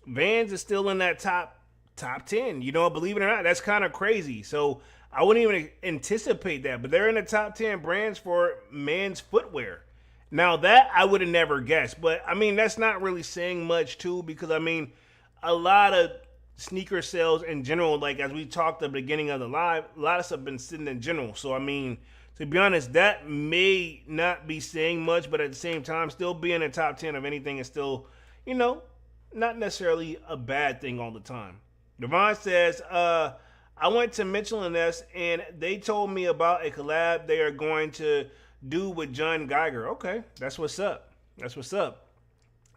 Vans is still in that top 10. You know, believe it or not, that's kind of crazy. So I wouldn't even anticipate that, but they're in the top 10 brands for men's footwear. Now that I would have never guessed, but I mean, that's not really saying much too, because I mean, a lot of sneaker sales in general, like as we talked at the beginning of the live, a lot of stuff been sitting in general. So I mean, to be honest, that may not be saying much, but at the same time, still being in the top 10 of anything is still, you know, not necessarily a bad thing all the time. Devon says, I went to Mitchell & Ness and they told me about a collab they are going to do with John Geiger. Okay, that's what's up. That's what's up.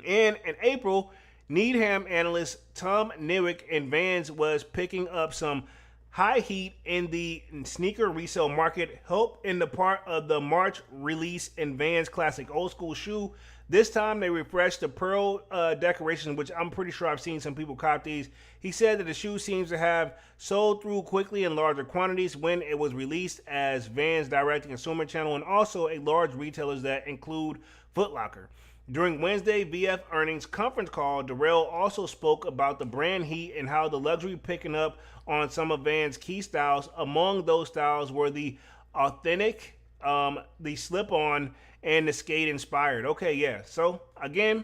And in April, Needham analyst Tom Newick and Vans was picking up some high heat in the sneaker resale market, help in the part of the March release in Vans classic old school shoe. This time they refreshed the pearl decoration, which I'm pretty sure I've seen some people cop these. He said that the shoe seems to have sold through quickly in larger quantities when it was released as Vans direct-to-consumer channel, and also a large retailers that include Foot Locker. During Wednesday VF earnings conference call, Darrell also spoke about the brand heat and how the luxury picking up on some of Vans' key styles. Among those styles were the authentic, the slip-on, and the skate inspired. Okay, yeah. So again,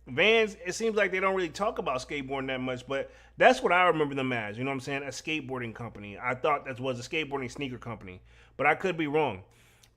Vans, it seems like they don't really talk about skateboarding that much, but that's what I remember them as. You know what I'm saying? A skateboarding company. I thought that was a skateboarding sneaker company, but I could be wrong.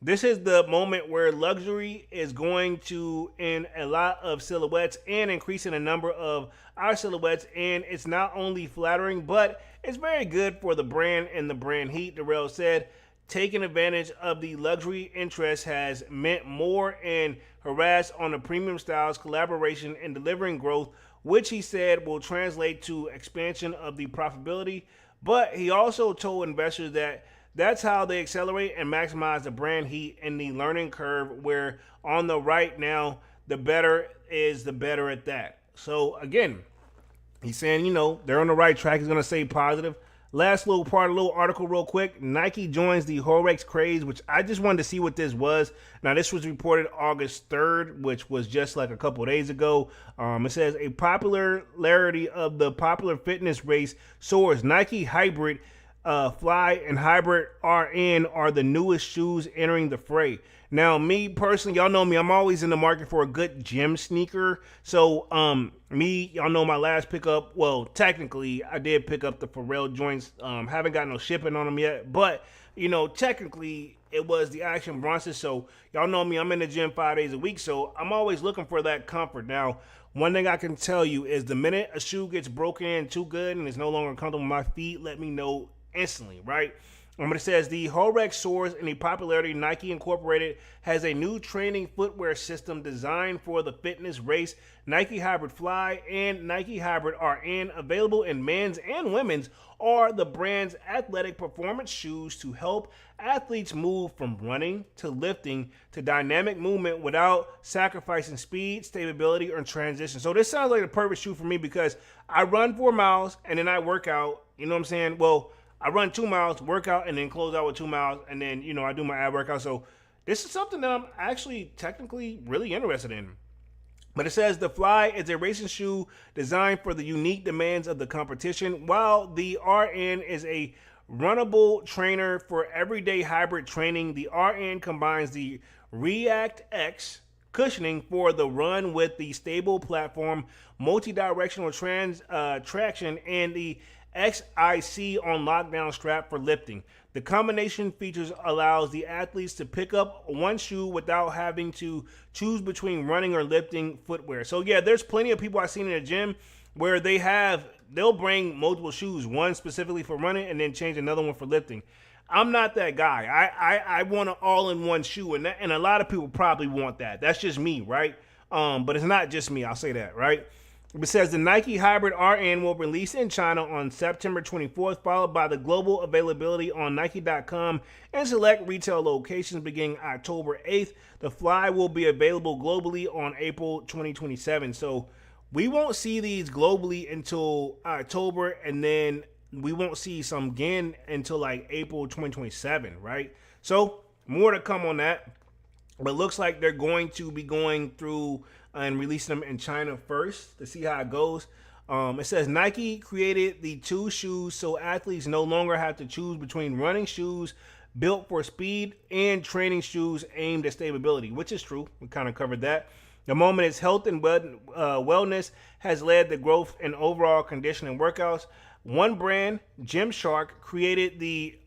This is the moment where luxury is going to in a lot of silhouettes and increasing the number of our silhouettes, and it's not only flattering, but it's very good for the brand and the brand heat, Darrell said. Taking advantage of the luxury interest has meant more and harassed on the premium styles collaboration and delivering growth, which he said will translate to expansion of the profitability. But he also told investors that that's how they accelerate and maximize the brand heat and the learning curve, where on the right now, the better is the better at that. So again, he's saying, you know, they're on the right track. He's going to stay positive. Last little part, a little article real quick. Nike joins the Hyrox Craze, which I just wanted to see what this was. Now, this was reported August 3rd, which was just like a couple of days ago. It says, a popularity of the popular fitness race soars. Nike Hybrid Fly and Hybrid RN are the newest shoes entering the fray. Now, me personally, y'all know me, I'm always in the market for a good gym sneaker. So, y'all know my last pickup, well, technically, I did pick up the Pharrell joints. Haven't got no shipping on them yet, but, you know, technically, it was the Action Bronson. So, y'all know me, I'm in the gym 5 days a week, so I'm always looking for that comfort. Now, one thing I can tell you is the minute a shoe gets broken in too good and it's no longer comfortable with my feet, let me know instantly, right? But it says the Hyrox soars in the popularity. Nike Incorporated has a new training footwear system designed for the fitness race. Nike Hybrid Fly and Nike Hybrid RN, available in men's and women's, are the brand's athletic performance shoes to help athletes move from running to lifting to dynamic movement without sacrificing speed, stability, or transition. So this sounds like the perfect shoe for me because I run 4 miles and then I work out. You know what I'm saying? Well, I run 2 miles, work out, and then close out with 2 miles, and then, you know, I do my ab workout. So this is something that I'm actually technically really interested in. But it says the Fly is a racing shoe designed for the unique demands of the competition, while the RN is a runnable trainer for everyday hybrid training. The RN combines the React X cushioning for the run with the stable platform, multi-directional traction, and the XIC on lockdown strap for lifting. The combination features allows the athletes to pick up one shoe without having to choose between running or lifting footwear. So yeah, there's plenty of people I've seen in the gym where they'll bring multiple shoes, one specifically for running and then change another one for lifting. I'm not that guy. I want an all-in-one shoe, and a lot of people probably want that. That's just me, right? But it's not just me. I'll say that, right? It says the Nike Hybrid RN will release in China on September 24th, followed by the global availability on Nike.com and select retail locations beginning October 8th. The Fly will be available globally on April 2027. So we won't see these globally until October, and then we won't see some again until like April 2027, right? So more to come on that. But it looks like they're going to be going through and releasing them in China first to see how it goes. It says Nike created the two shoes so athletes no longer have to choose between running shoes built for speed and training shoes aimed at stability, which is true. We kind of covered that. The moment is health and wellness has led the growth in overall conditioning workouts. One brand, Gymshark, created the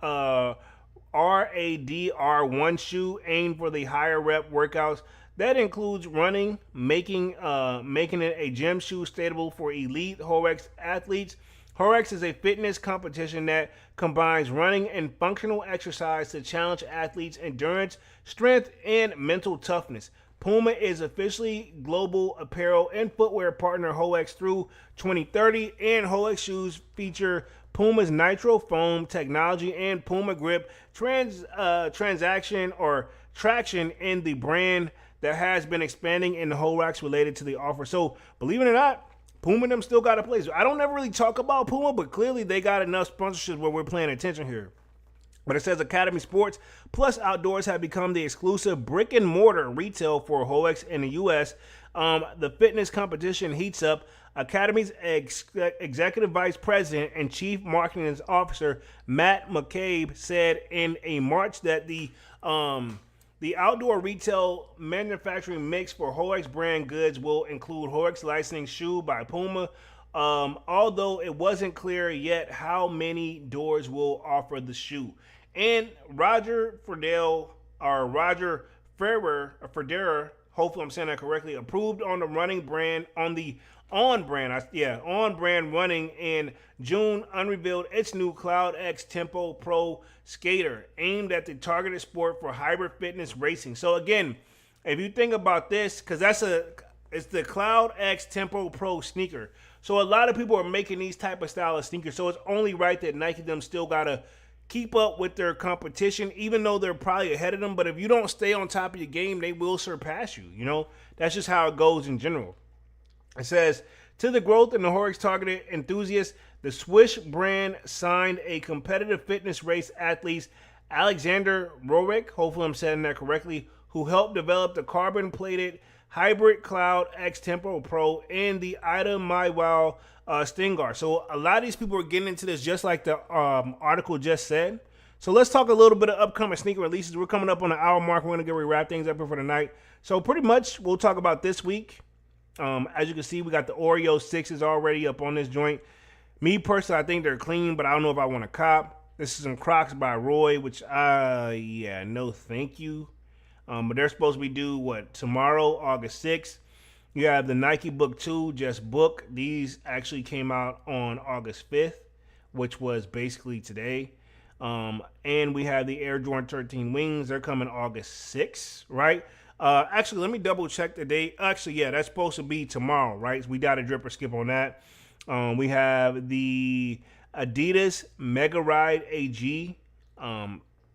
RADR1 shoe aimed for the higher rep workouts. That includes running, making it a gym shoe stable for elite Hyrox athletes. Hyrox is a fitness competition that combines running and functional exercise to challenge athletes' endurance, strength, and mental toughness. Puma is officially global apparel and footwear partner Hyrox through 2030, and Hyrox shoes feature Puma's nitro foam technology and Puma grip traction in the brand that has been expanding in the Hyrox related to the offer. So believe it or not, Puma and them still got a place. I don't ever really talk about Puma, but clearly they got enough sponsorships where we're paying attention here. But it says Academy Sports Plus Outdoors have become the exclusive brick and mortar retail for Hyrox in the U.S. The fitness competition heats up. Academy's executive vice president and chief marketing officer Matt McCabe said in a March that the outdoor retail manufacturing mix for Hyrox brand goods will include Hyrox licensing shoe by Puma. Although it wasn't clear yet how many doors will offer the shoe. And Roger Federer, hopefully I'm saying that correctly, approved on the running brand, on brand running in June, unrevealed its new Cloud X Tempo Pro skater aimed at the targeted sport for hybrid fitness racing. So again, if you think about this, because it's the Cloud X Tempo Pro sneaker. So a lot of people are making these type of style of sneakers. So it's only right that Nike them still gotta keep up with their competition, even though they're probably ahead of them. But if you don't stay on top of your game, they will surpass you. You know, that's just how it goes in general. It says, to the growth in the Hyrox targeted enthusiasts, the Swiss brand signed a competitive fitness race athletes Alexander Rorick, hopefully I'm saying that correctly, who helped develop the carbon-plated hybrid Cloud X Tempo Pro and the Ida MyWow Stingar. So a lot of these people are getting into this just like the article just said. So let's talk a little bit of upcoming sneaker releases. We're coming up on the hour mark. We're going to get ready to wrap things up here for the night. So pretty much we'll talk about this week. As you can see, we got the Oreo 6s already up on this joint. Me personally, I think they're clean, but I don't know if I want to cop. This is some Crocs by Roy, which no thank you. But they're supposed to be due, tomorrow, August 6th. You have the Nike Book 2, Just Book. These actually came out on August 5th, which was basically today. And we have the Air Jordan 13 Wings. They're coming August 6th, right? Actually, let me double check the date. Actually, yeah, that's supposed to be tomorrow, right? So we got a drip or skip on that. We have the Adidas Mega Ride AG.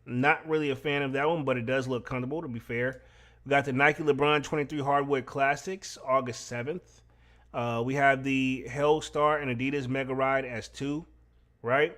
Not really a fan of that one, but it does look comfortable, to be fair. We got the Nike LeBron 23 Hardwood Classics, August 7th. We have the Hellstar and Adidas Mega Ride S2, right?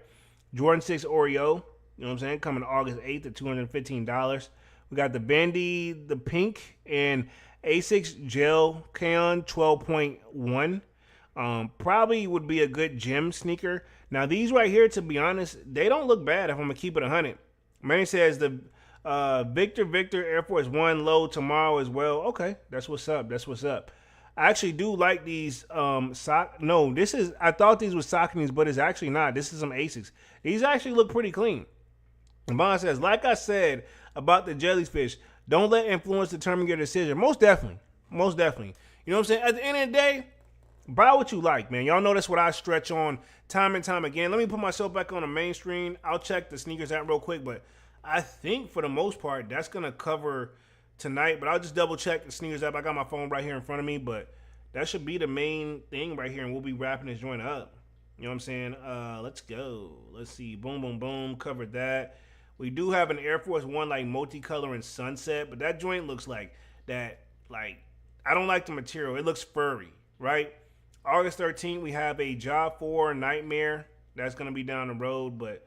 Jordan 6 Oreo, you know what I'm saying, coming August 8th at $215. We got the Bandy, the Pink, and Asics Gel Kaon 12.1. Probably would be a good gym sneaker. Now, these right here, to be honest, they don't look bad if I'm going to keep it 100. Manny says the Victor Air Force One low tomorrow as well. Okay, that's what's up. That's what's up. I actually do like these no, this is, I thought these were Sauconys, but it's actually not. This is some Asics. These actually look pretty clean. And Vaughn says, like I said about the jellyfish, don't let influence determine your decision. Most definitely. Most definitely. You know what I'm saying? At the end of the day, buy what you like, man. Y'all know that's what I stretch on time and time again. Let me put myself back on the main screen. I'll check the sneakers app real quick, but I think for the most part, that's going to cover tonight. But I'll just double check the sneakers app. I got my phone right here in front of me, but that should be the main thing right here, and we'll be wrapping this joint up. You know what I'm saying? Let's go. Let's see. Boom, boom, boom. Covered that. We do have an Air Force One like multicolor and sunset, but that joint looks like that. Like, I don't like the material. It looks furry, right? August 13th, we have a Job 4 Nightmare. That's going to be down the road. But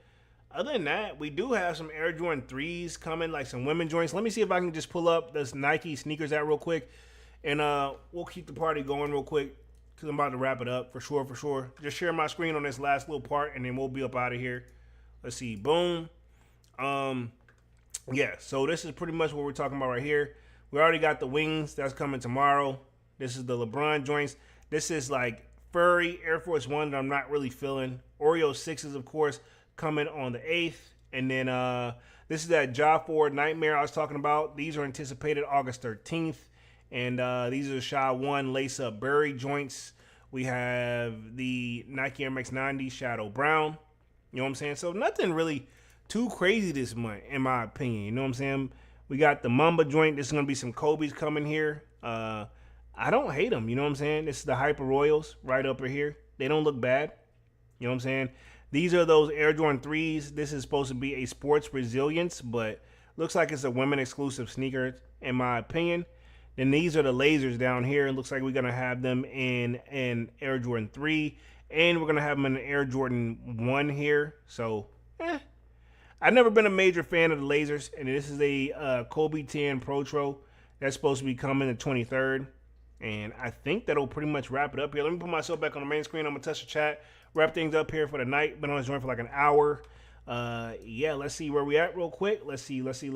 other than that, we do have some Air Jordan 3s coming, like some women joints. Let me see if I can just pull up this Nike sneakers out real quick. And we'll keep the party going real quick because I'm about to wrap it up for sure, for sure. Just share my screen on this last little part, and then we'll be up out of here. Let's see. Boom. Yeah, so this is pretty much what we're talking about right here. We already got the wings. That's coming tomorrow. This is the LeBron joints. This is like furry Air Force One that I'm not really feeling. Oreo 6s, of course, coming on the 8th. And then this is that Job 4 Nightmare I was talking about. These are anticipated August 13th. And these are Shy 1 Lace-Up Burry joints. We have the Nike Air Max 90 Shadow Brown. You know what I'm saying? So nothing really too crazy this month, in my opinion. You know what I'm saying? We got the Mamba joint. This is going to be some Kobe's coming here. I don't hate them. You know what I'm saying? This is the Hyper Royals right up here. They don't look bad. You know what I'm saying? These are those Air Jordan 3s. This is supposed to be a sports resilience, but looks like it's a women exclusive sneaker, in my opinion. Then these are the lasers down here. It looks like we're going to have them in an Air Jordan 3, and we're going to have them in an Air Jordan 1 here. So, I've never been a major fan of the lasers, and this is a Kobe 10 Protro. That's supposed to be coming the 23rd, and I think that'll pretty much wrap it up here. Let me put myself back on the main screen. I'm going to touch the chat, wrap things up here for the night. Been on this joint for like an hour. Yeah, let's see where we at real quick. Let's see. Let's see.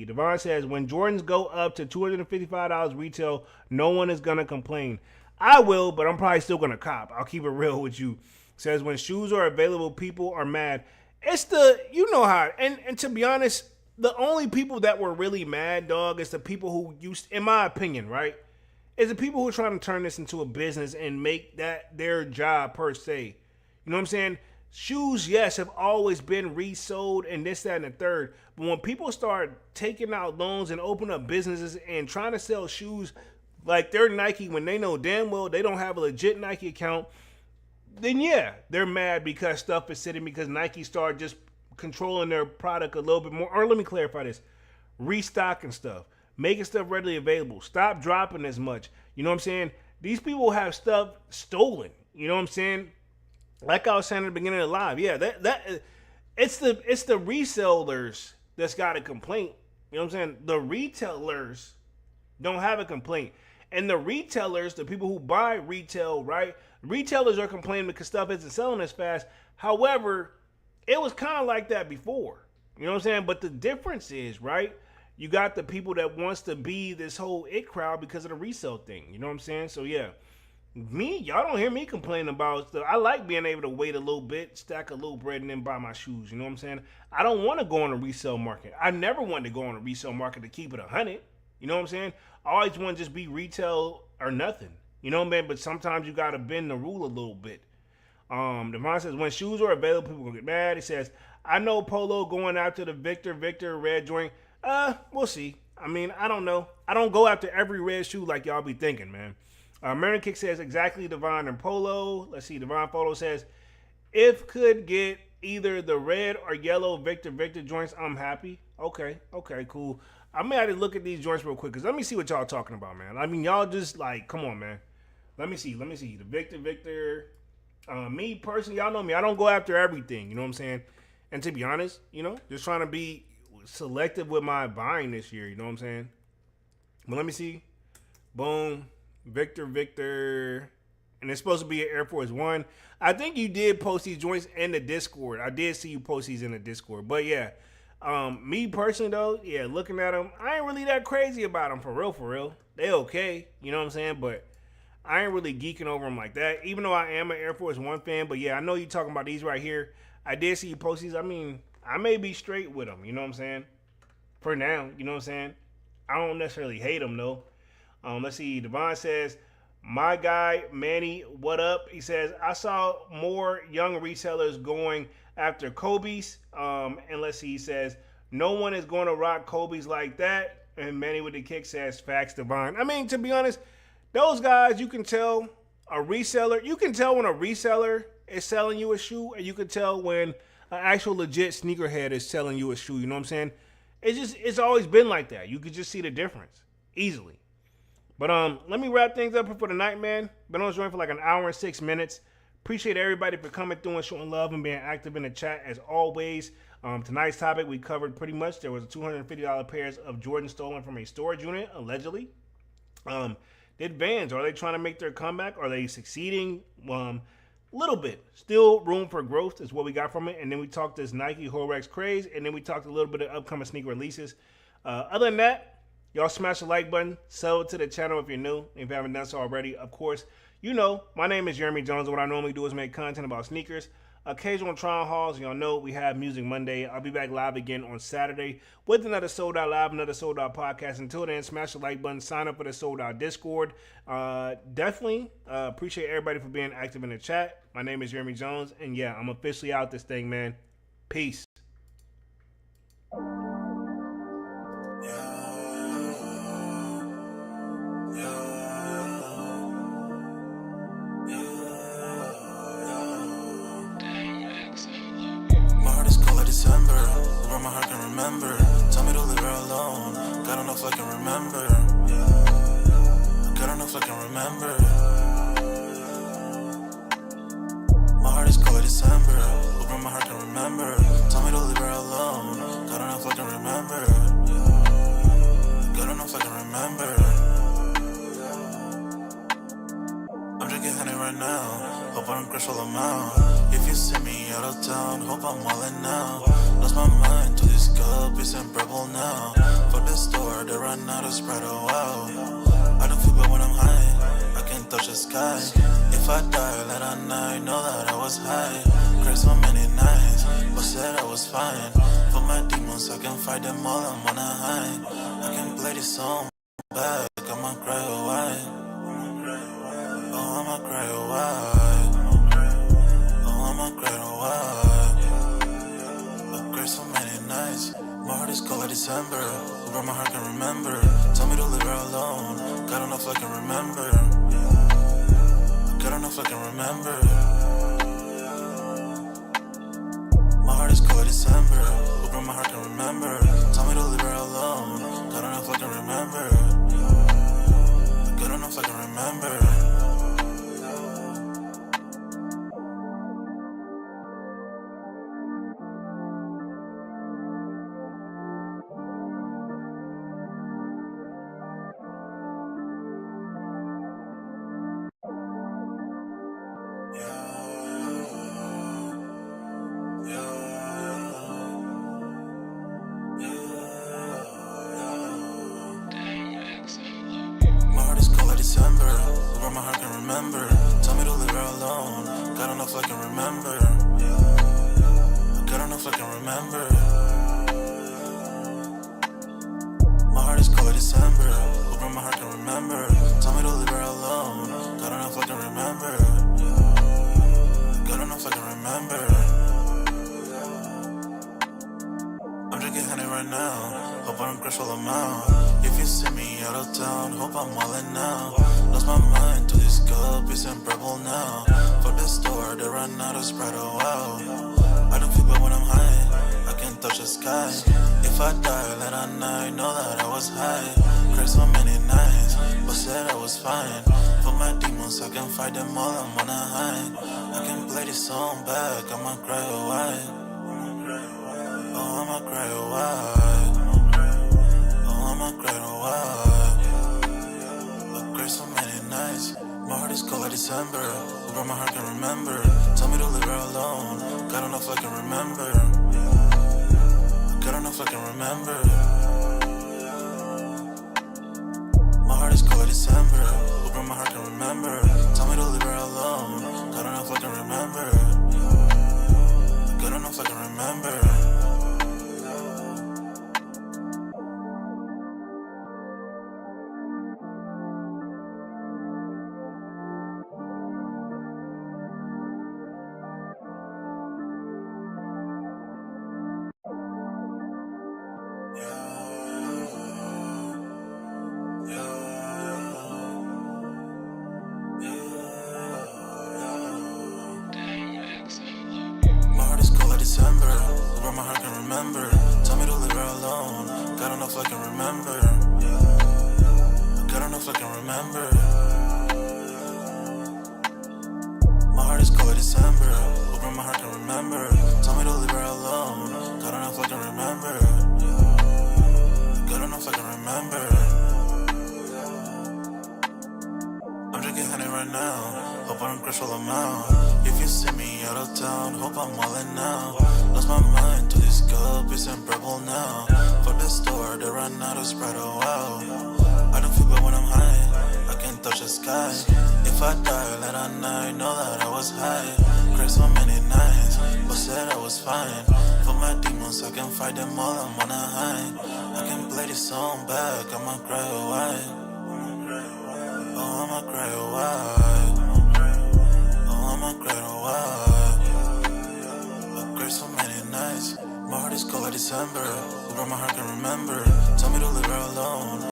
Devon says, when Jordans go up to $255 retail, no one is going to complain. I will, but I'm probably still going to cop. I'll keep it real with you. Says, when shoes are available, people are mad. It's the, you know how, and to be honest, the only people that were really mad, dog, is the people who used, in my opinion, right, is the people who are trying to turn this into a business and make that their job per se. You know what I'm saying? Shoes, yes, have always been resold and this, that, and the third. But when people start taking out loans and open up businesses and trying to sell shoes like they're Nike when they know damn well they don't have a legit Nike account, then yeah, they're mad because stuff is sitting because Nike started just controlling their product a little bit more. Or let me clarify this. Restocking stuff. Making stuff readily available. Stop dropping as much. You know what I'm saying? These people have stuff stolen. You know what I'm saying? Like I was saying at the beginning of the live. Yeah, it's the resellers that's got a complaint. You know what I'm saying? The retailers don't have a complaint. And the retailers, the people who buy retail, right? Retailers are complaining because stuff isn't selling as fast. However, it was kind of like that before. You know what I'm saying? But the difference is, right? You got the people that wants to be this whole it crowd because of the resale thing. You know what I'm saying? So yeah, y'all don't hear me complaining about stuff. I like being able to wait a little bit, stack a little bread, and then buy my shoes. You know what I'm saying? I don't want to go on a resale market. I never wanted to go on a resale market to keep it 100. You know what I'm saying? I always want to just be retail or nothing. You know, man, but sometimes you got to bend the rule a little bit. Devon says, when shoes are available, people will get mad. He says, I know Polo going after the Victor red joint. We'll see. I mean, I don't know. I don't go after every red shoe like y'all be thinking, man. Marin Kick says, exactly, Devon and Polo. Let's see. Devon Polo says, if could get either the red or yellow Victor joints, I'm happy. Okay, cool. I may have to look at these joints real quick because let me see what y'all talking about, man. I mean, y'all just like, come on, man. Let me see. The Victor. Me personally, y'all know me. I don't go after everything. You know what I'm saying? And to be honest, you know, just trying to be selective with my buying this year. You know what I'm saying? But let me see. Boom. Victor. and it's supposed to be an Air Force One. I think you did post these joints in the Discord. I did see you post these in the Discord. But yeah, me personally though, yeah, looking at them, I ain't really that crazy about them for real. They okay, you know what I'm saying? But I ain't really geeking over them like that, even though I am an Air Force One fan. But yeah, I know you talking about these right here. I did see you post these. I mean, I may be straight with them, you know what I'm saying? For now, you know what I'm saying? I don't necessarily hate them though. Let's see. Devon says, my guy, Manny, what up? He says, I saw more young resellers going after Kobe's. And let's see, he says, no one is going to rock Kobe's like that. And Manny with the kick says, facts, Devon. I mean, to be honest, those guys, you can tell a reseller. You can tell when a reseller is selling you a shoe, and you can tell when an actual legit sneakerhead is selling you a shoe. You know what I'm saying? It's always been like that. You could just see the difference easily. But let me wrap things up for the night, man. Been on this joint for like an hour and 6 minutes. Appreciate everybody for coming through and showing love and being active in the chat as always. Tonight's topic we covered pretty much. There was $250 pairs of Jordan stolen from a storage unit, allegedly. Did Vans, are they trying to make their comeback? Are they succeeding? Little bit. Still room for growth is what we got from it. And then we talked this Nike Hyrox Craze. And then we talked a little bit of upcoming sneaker releases. Other than that, y'all smash the like button. Sub to the channel if you're new. If you haven't done so already, of course. You know, my name is Jeremy Jones. What I normally do is make content about sneakers. Occasional try-on hauls. Y'all know we have Music Monday. I'll be back live again on Saturday with another Sold Out Live, another Sold Out podcast. Until then, smash the like button. Sign up for the Sold Out Discord. Definitely appreciate everybody for being active in the chat. My name is Jeremy Jones. And yeah, I'm officially out this thing, man. Peace. December, where my heart can remember. Tell me to leave her alone. God don't know if I can remember. God don't know if I can remember. My heart is cold December, where my heart can remember. Tell me to leave her alone. God don't know if I can remember. God don't know if I can remember. I'm drinking honey right now. Hope I don't crush all them out. If you see me out of town, hope I'm wildin' now. Lost my mind to this cup, it's unbearable now. Fuck the store, they run out of Sprite, oh wow. I don't feel bad when I'm high, I can touch the sky. If I die, let I know that I was high. Cried so many nights, but said I was fine. For my demons, I can fight them all, I'm on a high. I can play this song back, I'ma cry a while. Oh, I'ma cry a while. I'ma cry a while. I cried so many nights. My heart is cold like December, where my heart can remember. Tell me to leave her alone. God don't know if I can remember. God don't know if I can remember. My heart is cold like December, where my heart can remember. Tell me to leave her alone. God don't know if I can remember. God don't know if I can remember. December, where my heart can remember. Tell me to leave her alone. God don't know if I can remember. God don't know if I can remember. My heart is cold like December, where my heart can remember. Tell me to leave her alone. God don't know if I can remember. God don't know if I can remember. I'm drinking honey right now. Hope I don't crush all them out. If you see me out of town, hope I'm wildin' now. Lost my mind to this cup, it's unbearable now. Fuck the store, they run out of Sprite, oh wow. I don't feel bad when I'm high, I can touch the sky. If I die, let I know that I was high. Cried so many nights, but said I was fine. For my demons, I can fight them all, I'm on a high. I can play this song back, I'ma cry a while. Oh, I'ma cry a while. I'ma cry a while. I cried so many nights. My heart is cold like December. Where my heart can remember. Tell me to leave her alone. God don't know if I can remember. God don't know if I can remember. My heart is cold like December. Where my heart can remember. Tell me to leave her alone. God don't know if I can remember. God don't know if I can remember. My heart is cold like December. Where my heart can remember. Tell me to leave her alone. God don't know if I can remember. God don't know if I can remember. My heart is cold like December. Where my heart can remember. Tell me to leave her alone. God don't know if I can remember. God don't know if I can remember. I'm drinking honey right now. Hope I don't crush all them out. If you see me out of town, hope I'm wildin' now. Lost my mind to this cup, it's unbearable now. For the store, they run out of Sprite, oh wow. I don't feel bad when I'm high, I can't touch the sky. If I die late at night, know that I was high. Cried so many nights, but said I was fine. For my demons, I can fight them all, I'm on a high. I can play this song back, I'ma cry a while. Oh, I'ma cry a while. Oh, I'ma cry a while. I cried so many nights. My heart is cold like December. Where my heart can remember. Tell me to leave her alone.